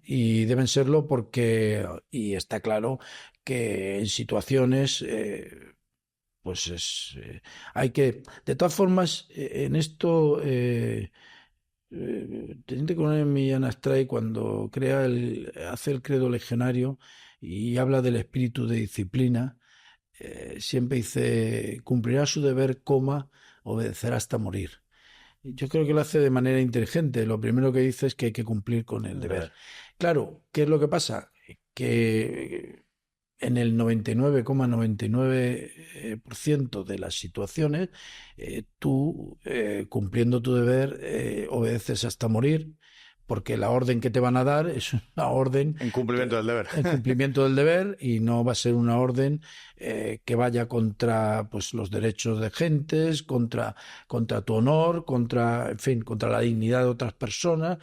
Y deben serlo y está claro que en situaciones, pues hay que, de todas formas, en esto, Teniente Coronel Millán Astray, cuando hace el credo legionario y habla del espíritu de disciplina, siempre dice, cumplirá su deber, obedecerá hasta morir. Yo creo que lo hace de manera inteligente. Lo primero que dice es que hay que cumplir con el deber. Claro, ¿qué es lo que pasa? Que en el 99,99% de las situaciones, tú, cumpliendo tu deber, obedeces hasta morir, porque la orden que te van a dar es una orden En cumplimiento del deber. en cumplimiento del deber y no va a ser una orden que vaya contra pues los derechos de gentes, contra tu honor, en fin, contra la dignidad de otras personas,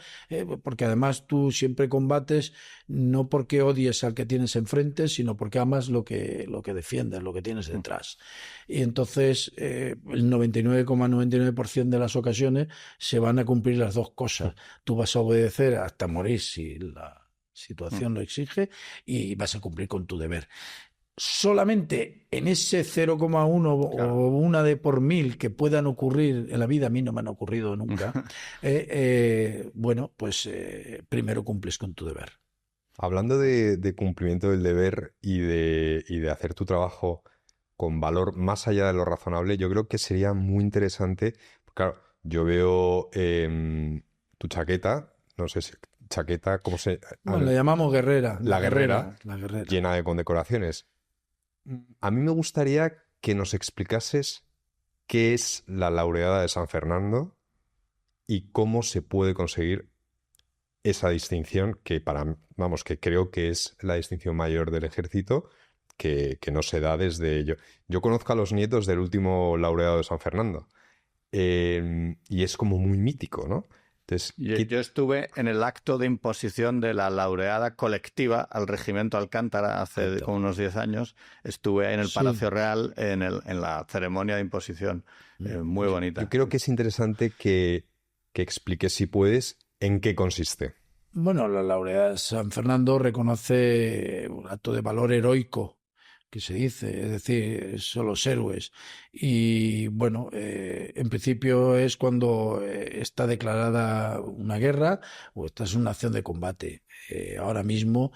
porque además tú siempre combates no porque odies al que tienes enfrente, sino porque amas lo que defiendes, lo que tienes detrás. Y entonces el 99,99% de las ocasiones se van a cumplir las dos cosas. Tú vas a obedecer hasta morir si la situación lo exige y vas a cumplir con tu deber. Solamente en ese 0,1 o una de por mil que puedan ocurrir en la vida, a mí no me han ocurrido nunca, bueno, pues primero cumples con tu deber. Hablando de cumplimiento del deber y de hacer tu trabajo con valor más allá de lo razonable, yo creo que sería muy interesante. Claro, yo veo tu chaqueta, no sé si chaqueta, ¿cómo se...? Bueno, la llamamos guerrera. La guerrera, la guerrera. llena de condecoraciones. A mí me gustaría que nos explicases qué es la laureada de San Fernando y cómo se puede conseguir esa distinción que que creo que es la distinción mayor del ejército que no se da desde yo. Yo conozco a los nietos del último laureado de San Fernando y es como muy mítico, ¿no? Entonces, yo estuve en el acto de imposición de la laureada colectiva al Regimiento Alcántara hace como unos 10 años. Estuve en el Palacio Real en la ceremonia de imposición. Muy bonita. Yo creo que es interesante que expliques, si puedes, en qué consiste. Bueno, la laureada de San Fernando reconoce un acto de valor heroico, que se dice, es decir, son los héroes. Y bueno, en principio es cuando está declarada una guerra o estás en una acción de combate. Ahora mismo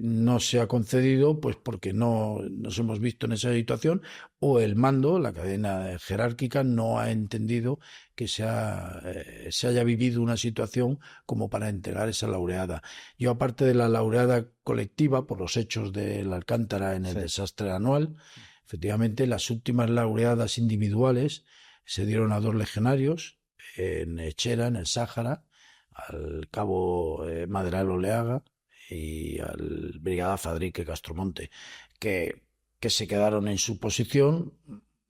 no se ha concedido, pues porque no nos hemos visto en esa situación, o el mando, la cadena jerárquica, no ha entendido que se haya vivido una situación como para entregar esa laureada. Yo, aparte de la laureada colectiva por los hechos del Alcántara en el desastre anual, efectivamente las últimas laureadas individuales se dieron a 2 legionarios en Echera, en el Sáhara, al cabo Maderal Oleaga y al brigada Fadrique Castromonte, que se quedaron en su posición,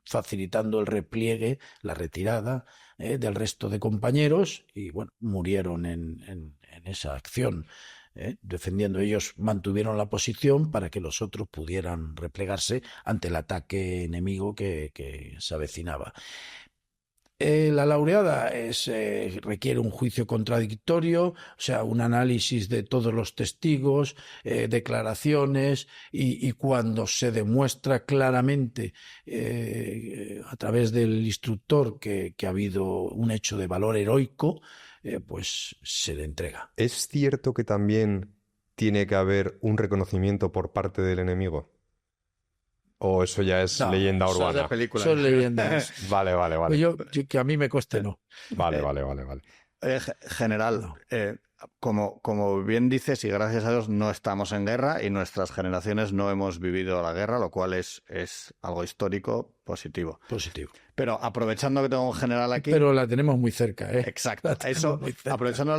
facilitando el repliegue, la retirada del resto de compañeros, y bueno, murieron en esa acción. Defendiendo, ellos mantuvieron la posición para que los otros pudieran replegarse ante el ataque enemigo que se avecinaba. La laureada requiere un juicio contradictorio, o sea, un análisis de todos los testigos, declaraciones, y cuando se demuestra claramente a través del instructor que ha habido un hecho de valor heroico, pues se le entrega. ¿Es cierto que también tiene que haber un reconocimiento por parte del enemigo? ¿O eso ya es leyenda urbana? Eso es de película. Son leyendas. Vale. Pues yo, que a mí me conste, no. Vale. General, como bien dices, y gracias a Dios no estamos en guerra y nuestras generaciones no hemos vivido la guerra, lo cual es algo histórico positivo. Positivo. Pero aprovechando que tengo un general aquí... Pero la tenemos muy cerca, ¿eh? Exacto. Eso, aprovechando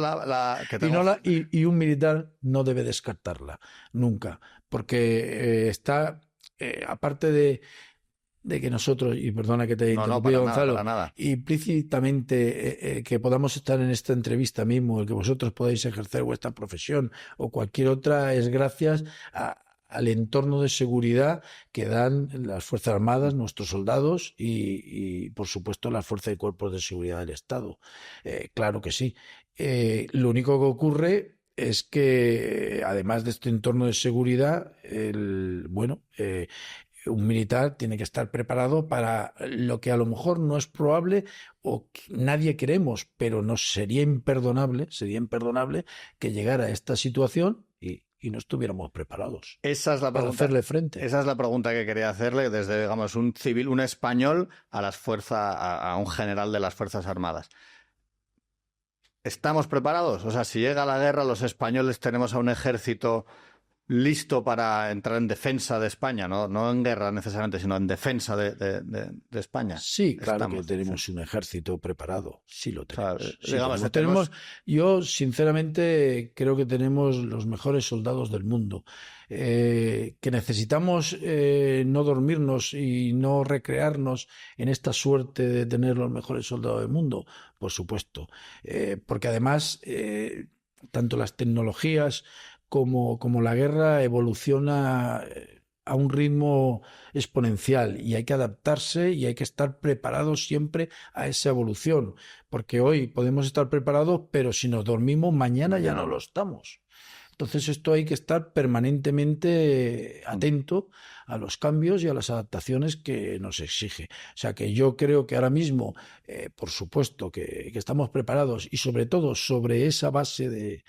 que tengo... y un militar no debe descartarla, nunca. Porque está, aparte de que nosotros, y perdona que te haya interrumpido, Gonzalo, para nada. implícitamente que podamos estar en esta entrevista mismo, el que vosotros podáis ejercer vuestra profesión o cualquier otra, es gracias al entorno de seguridad que dan las Fuerzas Armadas, nuestros soldados y por supuesto, las Fuerzas y Cuerpos de Seguridad del Estado. Claro que sí. Lo único que ocurre es que, además de este entorno de seguridad, un militar tiene que estar preparado para lo que a lo mejor no es probable o nadie queremos, pero sería imperdonable que llegara a esta situación y no estuviéramos preparados. Esa es la para pregunta, hacerle frente. Esa es la pregunta que quería hacerle desde, digamos, un civil, un español a un general de las Fuerzas Armadas. ¿Estamos preparados? O sea, si llega la guerra, los españoles tenemos a un ejército listo para entrar en defensa de España, no en guerra necesariamente, sino en defensa de España. Sí, claro que tenemos un ejército preparado, sí lo tenemos. O sea, sí, digamos, yo, sinceramente, creo que tenemos los mejores soldados del mundo. Que necesitamos no dormirnos y no recrearnos en esta suerte de tener los mejores soldados del mundo, por supuesto. Porque además, tanto las tecnologías como la guerra evoluciona a un ritmo exponencial y hay que adaptarse y hay que estar preparados siempre a esa evolución, porque hoy podemos estar preparados, pero si nos dormimos mañana ya no lo estamos. Entonces esto hay que estar permanentemente atento a los cambios y a las adaptaciones que nos exige. O sea que yo creo que ahora mismo, por supuesto, que estamos preparados y sobre todo sobre esa base de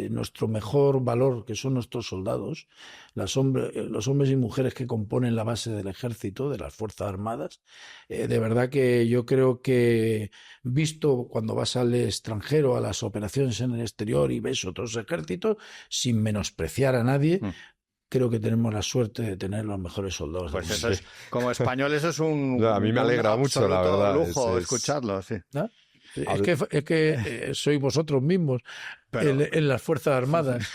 nuestro mejor valor, que son nuestros soldados, los hombres y mujeres que componen la base del ejército, de las Fuerzas Armadas. De verdad que yo creo que, visto cuando vas al extranjero, a las operaciones en el exterior y ves otros ejércitos, sin menospreciar a nadie, creo que tenemos la suerte de tener los mejores soldados. Pues eso es, como español, eso es a mí me alegra mucho, la verdad. Lujo escucharlo, sí. ¿No? Es que sois vosotros mismos en las Fuerzas Armadas.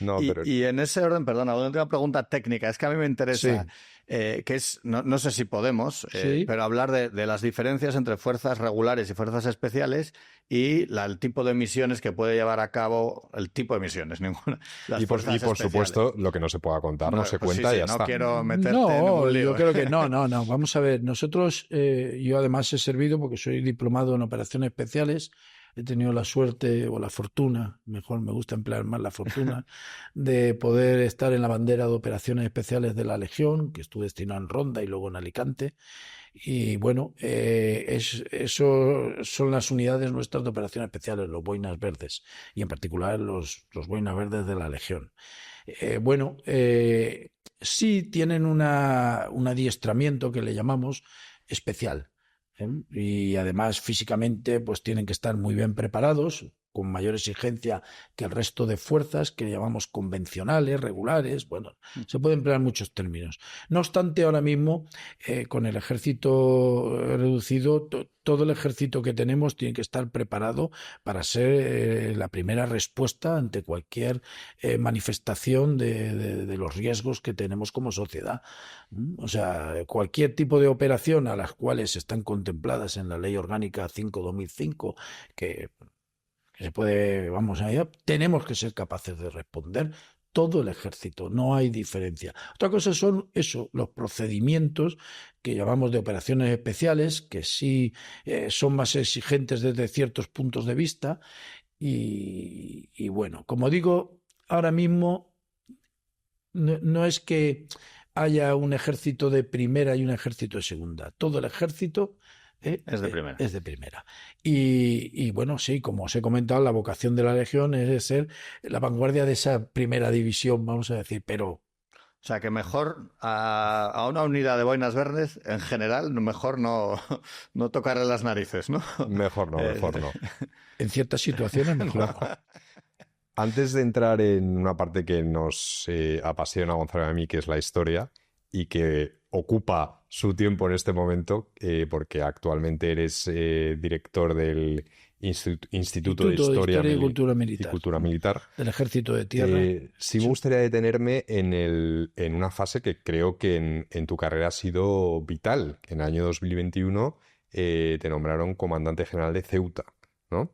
No, pero... y en ese orden, perdona, una última pregunta técnica. Es que a mí me interesa, que es, no sé si podemos, pero hablar de las diferencias entre fuerzas regulares y fuerzas especiales y el tipo de misiones que puede llevar a cabo, el tipo de misiones, ninguna. Y por supuesto, lo que no se pueda contar, no se cuenta y ya está. No quiero meterte en un lío. Yo creo que no. Vamos a ver, nosotros, yo además he servido, porque soy diplomado en operaciones especiales, he tenido la suerte o la fortuna, mejor me gusta emplear más la fortuna, de poder estar en la bandera de operaciones especiales de la Legión, que estuve destinado en Ronda y luego en Alicante. Y bueno, eso son las unidades nuestras de operaciones especiales, los Boinas Verdes, y en particular los Boinas Verdes de la Legión. Sí tienen un adiestramiento que le llamamos especial. Y además físicamente pues tienen que estar muy bien preparados, con mayor exigencia que el resto de fuerzas que llamamos convencionales, regulares. Bueno, se pueden emplear muchos términos. No obstante, ahora mismo con el ejército reducido, todo el ejército que tenemos tiene que estar preparado para ser la primera respuesta ante cualquier manifestación de los riesgos que tenemos como sociedad. O sea, cualquier tipo de operación a las cuales están contempladas en la Ley Orgánica 5/2005, que se puede, tenemos que ser capaces de responder todo el ejército, no hay diferencia. Otra cosa son los procedimientos que llamamos de operaciones especiales, que sí son más exigentes desde ciertos puntos de vista y bueno, como digo, ahora mismo no es que haya un ejército de primera y un ejército de segunda, todo el ejército es de primera. Es de primera. Y bueno, sí, como os he comentado, la vocación de la Legión es de ser la vanguardia de esa primera división, vamos a decir, pero... O sea, que mejor a una unidad de Boinas Verdes, en general, mejor no tocarle las narices, ¿no? Mejor no. En ciertas situaciones, mejor. Antes de entrar en una parte que nos apasiona a Gonzalo y a mí, que es la historia, y que ocupa su tiempo en este momento, porque actualmente eres director del Instituto de Historia y Cultura y Militar, Cultura Militar, del Ejército de Tierra. sí me gustaría detenerme en una fase que creo que en tu carrera ha sido vital. En el año 2021 te nombraron comandante general de Ceuta, ¿no?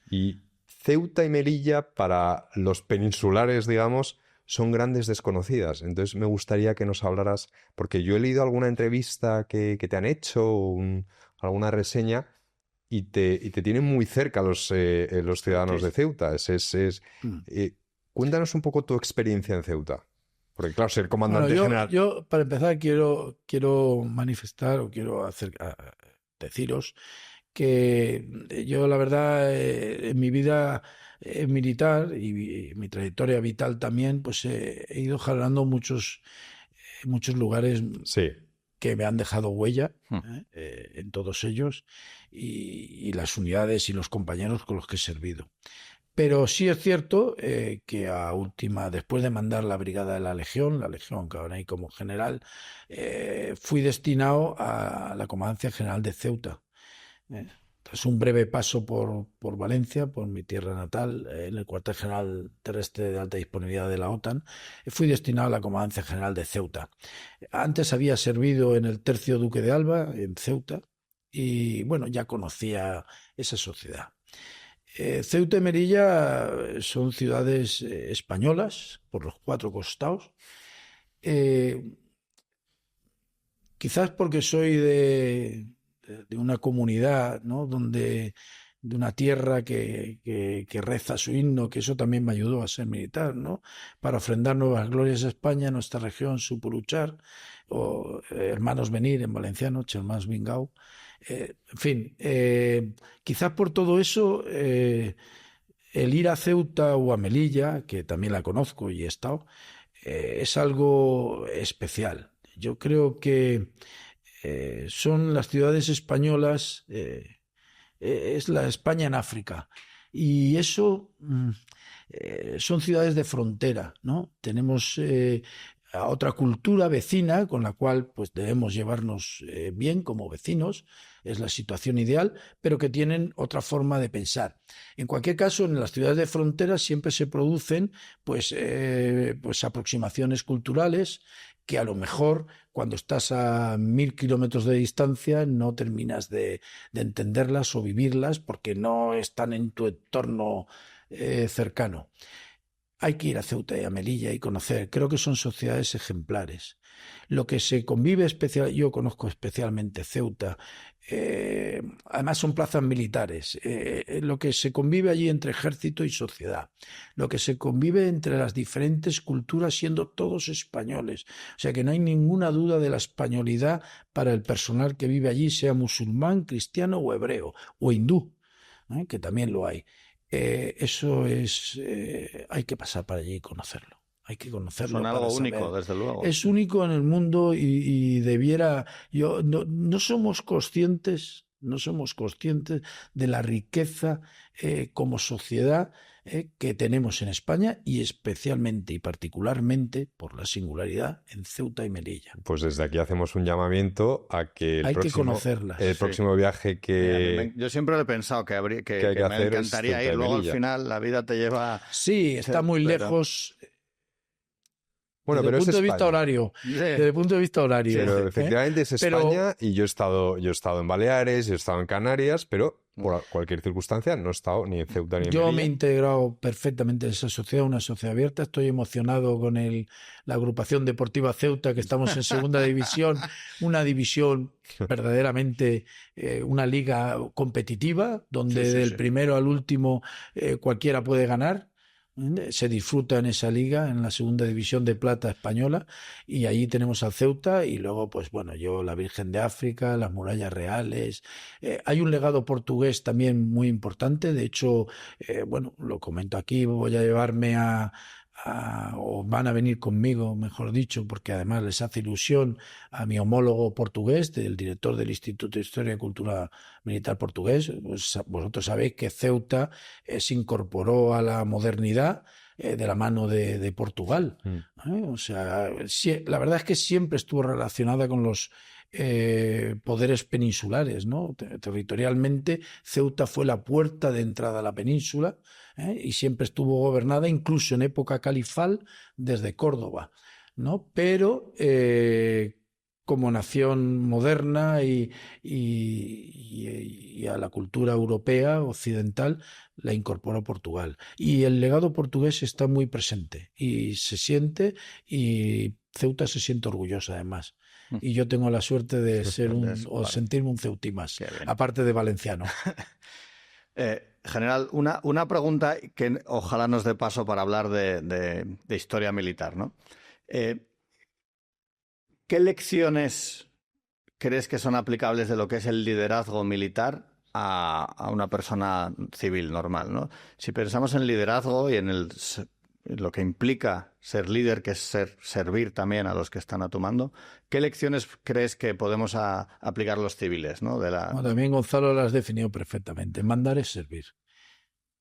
Y Ceuta y Melilla, para los peninsulares, digamos, son grandes desconocidas. Entonces me gustaría que nos hablaras, porque yo he leído alguna entrevista que te han hecho, alguna reseña, y te tienen muy cerca los ciudadanos de Ceuta. Cuéntanos un poco tu experiencia en Ceuta. Porque claro, ser comandante general... Yo, para empezar, quiero manifestar o quiero deciros que yo, la verdad, en mi vida militar y mi trayectoria vital también, pues he ido jalando muchos lugares Sí. que me han dejado huella en todos ellos y las unidades y los compañeros con los que he servido. Pero sí es cierto que después de mandar la brigada de la Legión que ahora hay como general, fui destinado a la Comandancia General de Ceuta. Tras un breve paso por Valencia, por mi tierra natal, en el cuartel general terrestre de alta disponibilidad de la OTAN, fui destinado a la Comandancia General de Ceuta. Antes había servido en el Tercio Duque de Alba, en Ceuta, y bueno, ya conocía esa sociedad. Ceuta y Melilla son ciudades españolas por los 4 costados. Quizás porque soy de una comunidad, ¿no? De una tierra que reza su himno, que eso también me ayudó a ser militar, ¿no? Para ofrendar nuevas glorias a España, nuestra región, supo luchar, o hermanos venir en valenciano, Chermans Vingau. En fin, quizás por todo eso, el ir a Ceuta o a Melilla, que también la conozco y he estado, es algo especial. Yo creo que son las ciudades españolas, es la España en África. Y eso son ciudades de frontera, ¿no? Tenemos a otra cultura vecina con la cual pues debemos llevarnos bien como vecinos, es la situación ideal, pero que tienen otra forma de pensar. En cualquier caso, en las ciudades de frontera siempre se producen pues aproximaciones culturales que a lo mejor cuando estás a 1000 kilómetros de distancia no terminas de entenderlas o vivirlas porque no están en tu entorno cercano. Hay que ir a Ceuta y a Melilla y conocer. Creo que son sociedades ejemplares. Lo que se convive yo conozco especialmente Ceuta, además son plazas militares. Lo que se convive allí entre ejército y sociedad, lo que se convive entre las diferentes culturas siendo todos españoles. O sea que no hay ninguna duda de la españolidad para el personal que vive allí, sea musulmán, cristiano o hebreo, o hindú, que también lo hay. Eso es, hay que pasar para allí y conocerlo. Hay que conocerlo. Son algo único, desde luego. Es único en el mundo y debiera. No somos conscientes de la riqueza como sociedad que tenemos en España y especialmente y particularmente por la singularidad en Ceuta y Melilla. Pues desde aquí hacemos un llamamiento a que que conocerlas. El próximo viaje que... Yo siempre lo he pensado que me encantaría ir. Luego al final la vida te lleva... Sí, está muy lejos. Bueno, desde pero el punto de vista horario. Desde el punto de vista horario. Pero efectivamente es España y yo he estado en Baleares, he estado en Canarias, pero por cualquier circunstancia no he estado ni en Ceuta ni en Melilla. Yo me he integrado perfectamente en esa sociedad, una sociedad abierta. Estoy emocionado con la agrupación deportiva Ceuta, que estamos en segunda división, una división verdaderamente, una liga competitiva, donde del primero al último cualquiera puede ganar. Se disfruta en esa liga, en la segunda división de plata española, y allí tenemos al Ceuta y luego, pues bueno, yo la Virgen de África, las murallas reales. Hay un legado portugués también muy importante. De hecho, bueno, lo comento aquí, voy a llevarme a o van a venir conmigo, mejor dicho, porque además les hace ilusión a mi homólogo portugués, el director del Instituto de Historia y Cultura Militar portugués. Pues, vosotros sabéis que Ceuta se incorporó a la modernidad de la mano de Portugal. O sea, la verdad es que siempre estuvo relacionada con los poderes peninsulares, ¿no? Territorialmente, Ceuta fue la puerta de entrada a la península, y siempre estuvo gobernada, incluso en época califal, desde Córdoba, ¿no? Pero como nación moderna y a la cultura europea occidental la incorporó Portugal. Y el legado portugués está muy presente y se siente, y Ceuta se siente orgullosa además. Y yo tengo la suerte de ser sentirme un ceutí más, aparte de valenciano. General, una pregunta que ojalá nos dé paso para hablar de historia militar, ¿no? ¿Qué lecciones crees que son aplicables de lo que es el liderazgo militar a una persona civil normal, ¿no? Si pensamos en liderazgo y en lo que implica ser líder, que es servir también a los que están a tu mando, ¿qué lecciones crees que podemos aplicar los civiles, ¿no? También Gonzalo lo has definido perfectamente. Mandar es servir.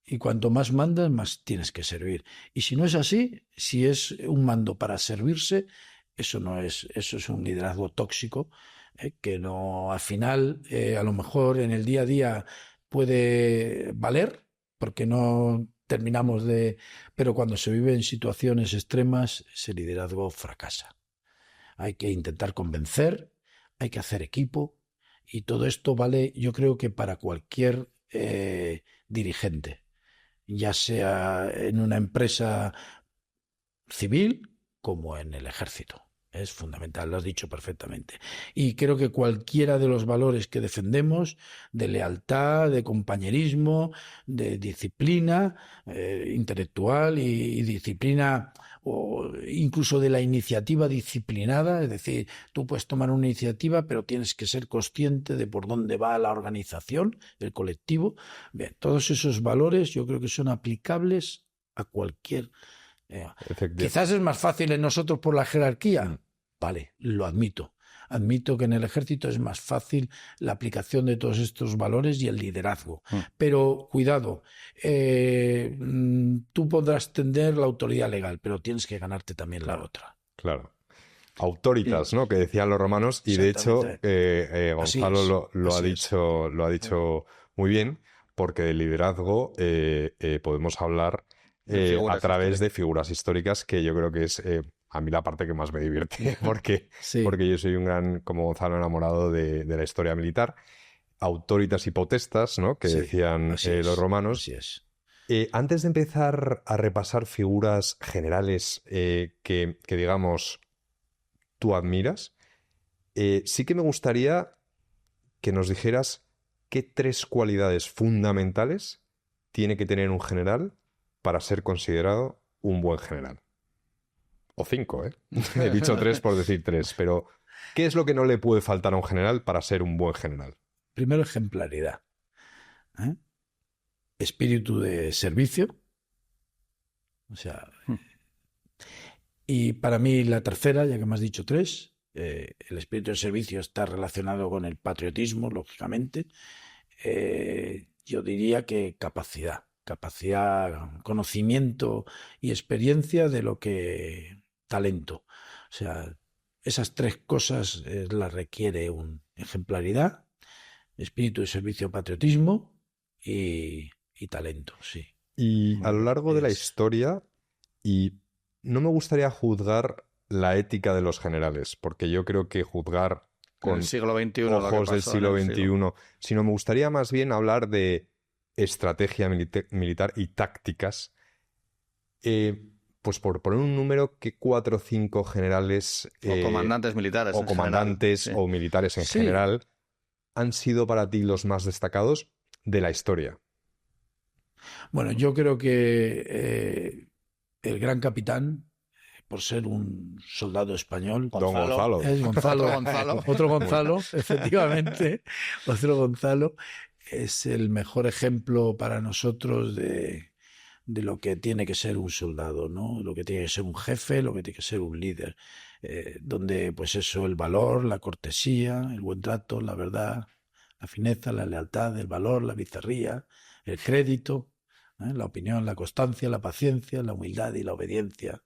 Y cuanto más mandas, más tienes que servir. Y si no es así, si es un mando para servirse, eso es un liderazgo tóxico, que no, al final, a lo mejor en el día a día puede valer, porque no terminamos pero cuando se vive en situaciones extremas, ese liderazgo fracasa. Hay que intentar convencer, hay que hacer equipo, y todo esto vale, yo creo que para cualquier dirigente, ya sea en una empresa civil como en el ejército. Es fundamental, lo has dicho perfectamente. Y creo que cualquiera de los valores que defendemos, de lealtad, de compañerismo, de disciplina intelectual y disciplina, o incluso de la iniciativa disciplinada, es decir, tú puedes tomar una iniciativa, pero tienes que ser consciente de por dónde va la organización, el colectivo. Bien, todos esos valores yo creo que son aplicables a cualquier... Quizás es más fácil en nosotros por la jerarquía. Vale, lo admito. Admito que en el ejército es más fácil la aplicación de todos estos valores y el liderazgo. Pero cuidado, tú podrás tener la autoridad legal, pero tienes que ganarte también la otra. Claro. Autoritas, ¿no? Que decían los romanos, y de hecho Gonzalo lo ha dicho muy bien, porque de liderazgo podemos hablar a través de figuras históricas, que yo creo que es a mí la parte que más me divierte, porque yo soy un gran, como Gonzalo, enamorado de la historia militar. Autoritas y potestas, ¿no? Que decían los romanos. Así es. Antes de empezar a repasar figuras generales que digamos, tú admiras, sí que me gustaría que nos dijeras qué 3 cualidades fundamentales tiene que tener un general para ser considerado un buen general. O 5, ¿eh? He dicho 3 por decir 3, pero ¿qué es lo que no le puede faltar a un general para ser un buen general? Primero, ejemplaridad. Espíritu de servicio. O sea... Y para mí la tercera, ya que me has dicho 3, el espíritu de servicio está relacionado con el patriotismo, lógicamente. Yo diría que capacidad, conocimiento y experiencia de lo que talento. O sea, esas 3 cosas las requiere ejemplaridad, espíritu de servicio, patriotismo y talento, sí. Y a lo largo de la historia, y no me gustaría juzgar la ética de los generales, porque yo creo que juzgar con el siglo XXI, ojos del siglo XXI, sino me gustaría más bien hablar de estrategia militar y tácticas. Pues por poner un número, que 4 o 5 generales... o comandantes militares o comandantes o militares en general han sido para ti los más destacados de la historia. Bueno, yo creo que el gran capitán, por ser un soldado español... Don Gonzalo. Es Gonzalo. Otro Gonzalo, efectivamente. Otro Gonzalo es el mejor ejemplo para nosotros de de lo que tiene que ser un soldado, ¿no? Lo que tiene que ser un jefe, lo que tiene que ser un líder. Donde, pues eso, el valor, la cortesía, el buen trato, la verdad, la fineza, la lealtad, el valor, la bizarría, el crédito, la opinión, la constancia, la paciencia, la humildad y la obediencia.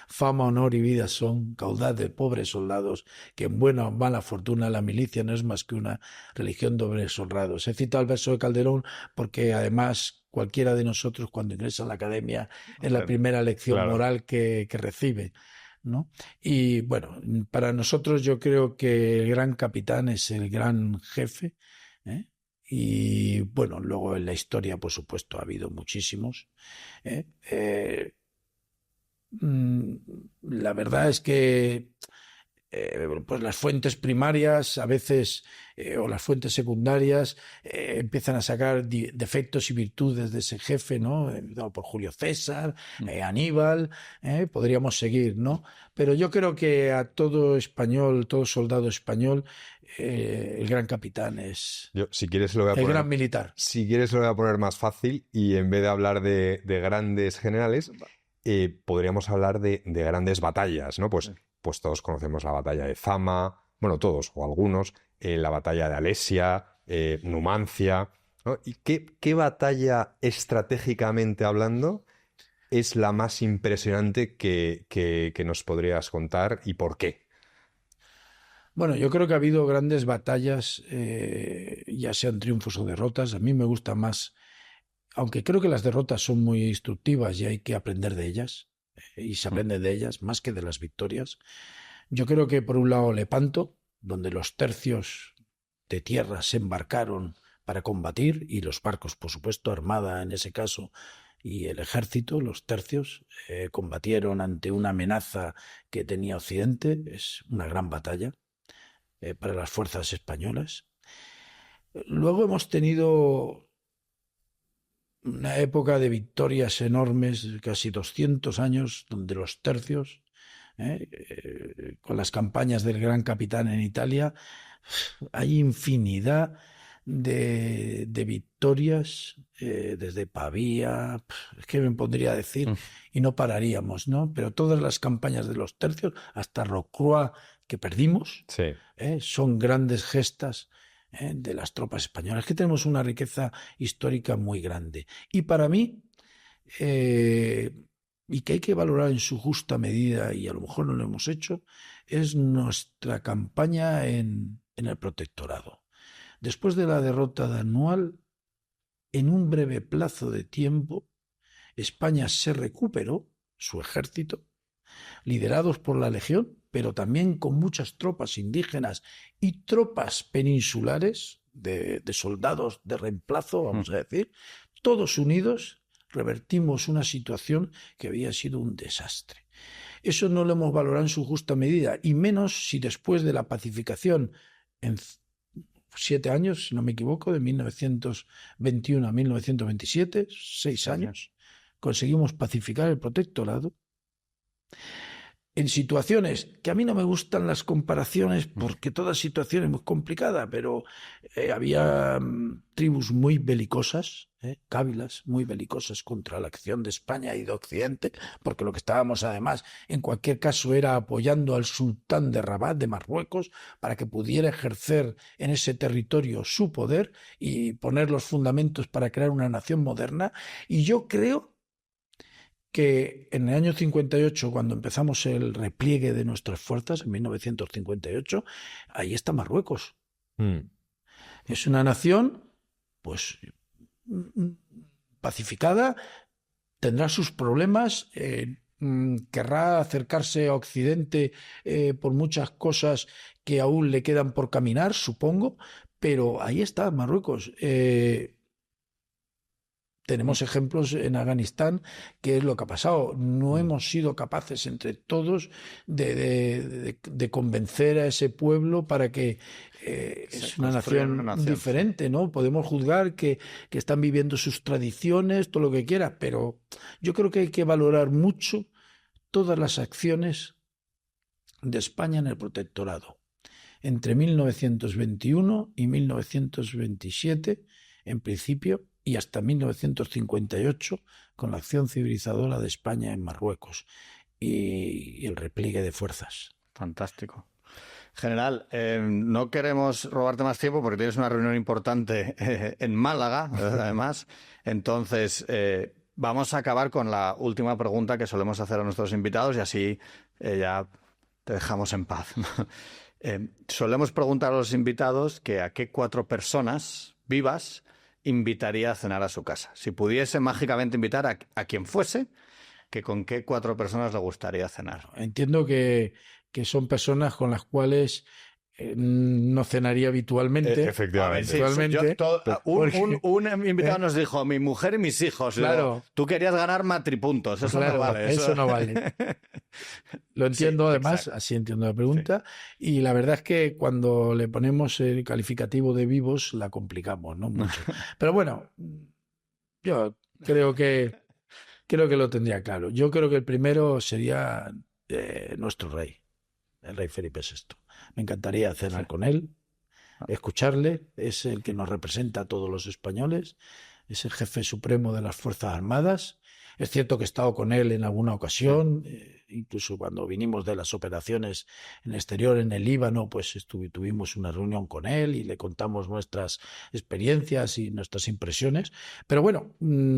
Fama, honor y vida son caudal de pobres soldados, que en buena o mala fortuna la milicia no es más que una religión de hombres honrados. He citado el verso de Calderón porque además cualquiera de nosotros cuando ingresa a la academia es la primera lección moral que recibe, ¿no? Y bueno, para nosotros yo creo que el gran capitán es el gran jefe, ¿eh? Y bueno, luego en la historia, por supuesto, ha habido muchísimos. La verdad es que pues las fuentes primarias a veces o las fuentes secundarias empiezan a sacar defectos y virtudes de ese jefe, ¿no? Dado por Julio César, Aníbal, podríamos seguir, ¿no? Pero yo creo que a todo español, todo soldado español, el gran capitán es Si quieres lo voy a el gran militar. Si quieres lo voy a poner más fácil y en vez de hablar de grandes generales, podríamos hablar de grandes batallas, ¿no? Pues todos conocemos la batalla de Zama, bueno, todos o algunos, la batalla de Alesia, Numancia, ¿no? ¿Y qué batalla estratégicamente hablando es la más impresionante que nos podrías contar y por qué? Bueno, yo creo que ha habido grandes batallas, ya sean triunfos o derrotas. A mí me gusta más, aunque creo que las derrotas son muy instructivas y hay que aprender de ellas, y se aprende de ellas más que de las victorias. Yo creo que por un lado Lepanto, donde los tercios de tierra se embarcaron para combatir, y los barcos, por supuesto, armada en ese caso, y el ejército, los tercios, combatieron ante una amenaza que tenía Occidente. Es una gran batalla para las fuerzas españolas. Luego hemos tenido una época de victorias enormes, casi 200 años, donde los tercios, con las campañas del Gran Capitán en Italia, hay infinidad de victorias, desde Pavía, es que me pondría a decir, y no pararíamos, ¿no? Pero todas las campañas de los tercios, hasta Rocroi, que perdimos, Sí. Son grandes gestas de las tropas españolas, que tenemos una riqueza histórica muy grande. Y para mí, y que hay que valorar en su justa medida, y a lo mejor no lo hemos hecho, es nuestra campaña en el protectorado. Después de la derrota de Anual, en un breve plazo de tiempo, España se recuperó, su ejército, liderados por la Legión, pero también con muchas tropas indígenas y tropas peninsulares de soldados de reemplazo, vamos a decir, todos unidos, revertimos una situación que había sido un desastre. Eso no lo hemos valorado en su justa medida, y menos si después de la pacificación en 7 años, si no me equivoco, de 1921 a 1927, 6 años, conseguimos pacificar el protectorado. En situaciones que a mí no me gustan las comparaciones, porque toda situación es muy complicada, pero había tribus muy belicosas, cábilas muy belicosas contra la acción de España y de Occidente, porque lo que estábamos además en cualquier caso era apoyando al sultán de Rabat, de Marruecos, para que pudiera ejercer en ese territorio su poder y poner los fundamentos para crear una nación moderna. Y yo creo que en el año 58, cuando empezamos el repliegue de nuestras fuerzas, en 1958, ahí está Marruecos. Es una nación, pues, pacificada, tendrá sus problemas, querrá acercarse a Occidente por muchas cosas que aún le quedan por caminar, supongo, pero ahí está Marruecos. Tenemos ejemplos en Afganistán, que es lo que ha pasado. No hemos sido capaces entre todos de convencer a ese pueblo para que es una nación diferente, ¿no? Podemos juzgar que están viviendo sus tradiciones, todo lo que quiera, pero yo creo que hay que valorar mucho todas las acciones de España en el protectorado. Entre 1921 y 1927, en principio, y hasta 1958 con la acción civilizadora de España en Marruecos y el repliegue de fuerzas. Fantástico. General, no queremos robarte más tiempo porque tienes una reunión importante en Málaga, además. Entonces, vamos a acabar con la última pregunta que solemos hacer a nuestros invitados y así ya te dejamos en paz. Solemos preguntar a los invitados que a qué 4 personas vivas invitaría a cenar a su casa. Si pudiese mágicamente invitar a quien fuese, que con qué 4 personas le gustaría cenar. Entiendo que son personas con las cuales no cenaría habitualmente. Efectivamente. Un invitado nos dijo, mi mujer y mis hijos. Claro. Digo, tú querías ganar matripuntos, eso Claro, no vale. Eso no vale. Lo entiendo, Sí, además, exacto. así entiendo la pregunta. Sí. Y la verdad es que cuando le ponemos el calificativo de vivos, la complicamos, ¿no? Mucho. Pero bueno, yo creo que lo tendría claro. Yo creo que el primero sería nuestro rey, el rey Felipe VI. Me encantaría cenar con él, escucharle. Es el que nos representa a todos los españoles. Es el jefe supremo de las Fuerzas Armadas. Es cierto que he estado con él en alguna ocasión, incluso cuando vinimos de las operaciones en el exterior, en el Líbano, pues tuvimos una reunión con él y le contamos nuestras experiencias y nuestras impresiones. Pero bueno,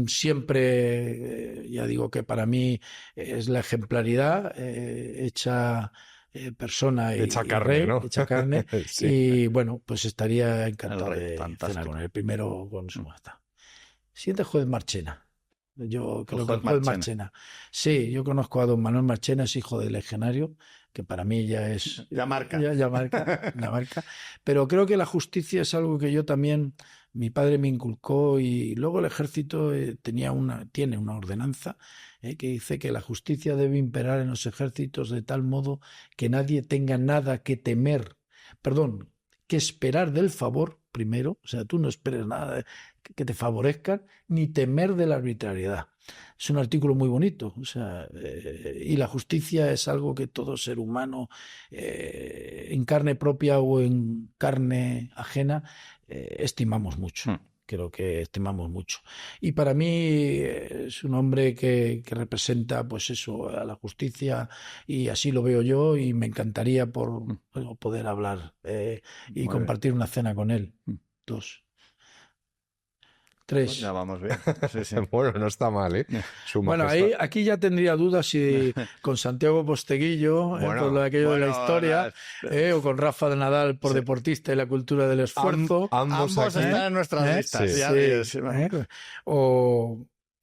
siempre, ya digo que para mí es la ejemplaridad hecha persona y carne, rey, ¿no? hecha carne. Sí. Y bueno, pues estaría encantado de fantástico. cenar con él. Primero con su majestad. Siguiente, juez Marchena. Yo creo que el juez Marchena. Sí, yo conozco a don Manuel Marchena, es hijo del legionario, que para mí ya es... Ya marca. Ya marca. Pero creo que la justicia es algo que yo también, mi padre me inculcó, y luego el ejército tiene una ordenanza que dice que la justicia debe imperar en los ejércitos de tal modo que nadie tenga nada que temer, que esperar del favor primero, o sea, tú no esperes nada que te favorezcan, ni temer de la arbitrariedad. Es un artículo muy bonito, o sea, y la justicia es algo que todo ser humano, en carne propia o en carne ajena, estimamos mucho. Creo que estimamos mucho. Y para mí es un hombre que representa, pues eso, a la justicia, y así lo veo yo, y me encantaría poder hablar y compartir una cena con él. 2. 3. Ya vamos bien. Sí, sí. Bueno, no está mal, ¿eh? Bueno, aquí ya tendría dudas si con Santiago Posteguillo, por aquello de la historia, o con Rafa de Nadal por deportista y la cultura del esfuerzo. Ambos están en nuestras listas. Sí.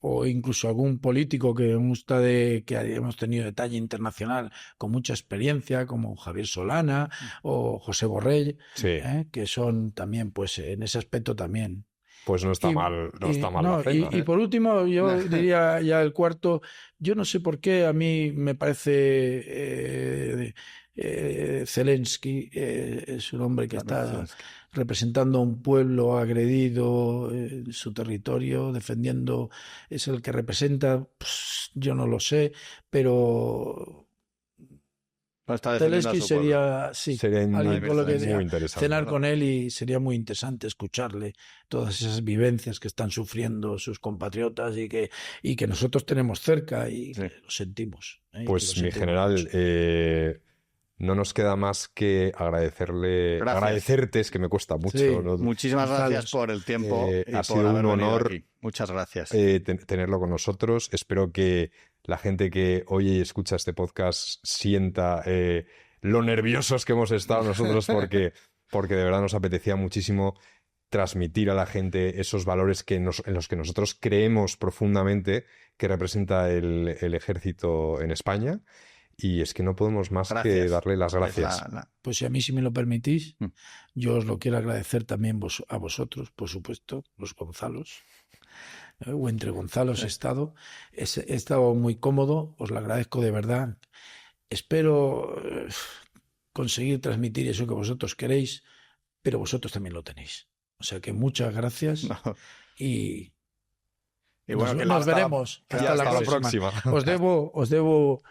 O incluso algún político que me gusta, que hemos tenido de talla internacional con mucha experiencia, como Javier Solana o José Borrell, que son también, pues en ese aspecto también. Pues no está mal la cena. Y por último, yo diría ya el cuarto, yo no sé por qué a mí me parece Zelensky es un hombre que está representando a un pueblo agredido en su territorio, defendiendo, es el que representa, pues, yo no lo sé, pero... Zelensky sería alguien con lo que cenar con él, y sería muy interesante escucharle todas esas vivencias que están sufriendo sus compatriotas y que nosotros tenemos cerca y que lo sentimos. Pues mi general, no nos queda más que agradecerte, es que me cuesta mucho. Sí, ¿no? Muchísimas gracias por el tiempo. Ha sido un honor Muchas gracias. Tenerlo con nosotros. Espero que la gente que oye y escucha este podcast sienta lo nerviosos que hemos estado nosotros porque de verdad nos apetecía muchísimo transmitir a la gente esos valores en los que nosotros creemos profundamente que representa el ejército en España. Y es que no podemos más que darle las gracias. Pues si a mí, si me lo permitís, yo os lo quiero agradecer también a vosotros, por supuesto, los Gonzalos. O entre Gonzalos he estado muy cómodo, os lo agradezco de verdad. Espero conseguir transmitir eso que vosotros queréis, pero vosotros también lo tenéis. O sea que muchas gracias y bueno, nos veremos. Hasta la próxima. Os debo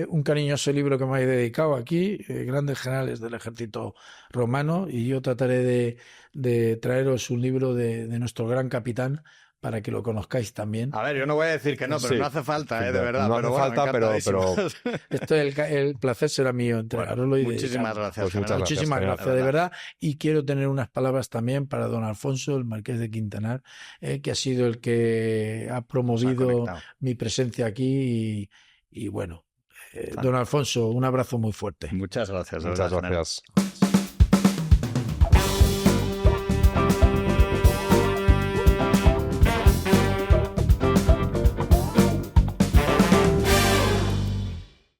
un cariñoso libro que me habéis dedicado aquí, Grandes Generales del Ejército Romano, y yo trataré de traeros un libro de nuestro gran capitán, para que lo conozcáis también. A ver, yo no voy a decir que no, pero Sí. no hace falta, de verdad. No pero hace bueno, falta, pero encantadísimos. Esto, el placer será mío entregaroslo y Muchísimas dedicarlo. gracias. Pues muchas general. Muchísimas general. gracias, de verdad. Y quiero tener unas palabras también para don Alfonso, el marqués de Quintanar, que ha sido el que ha Se ha promovido conectado. mi presencia aquí. Y bueno, don Alfonso, un abrazo muy fuerte. Muchas gracias. de Muchas verdad, general. gracias.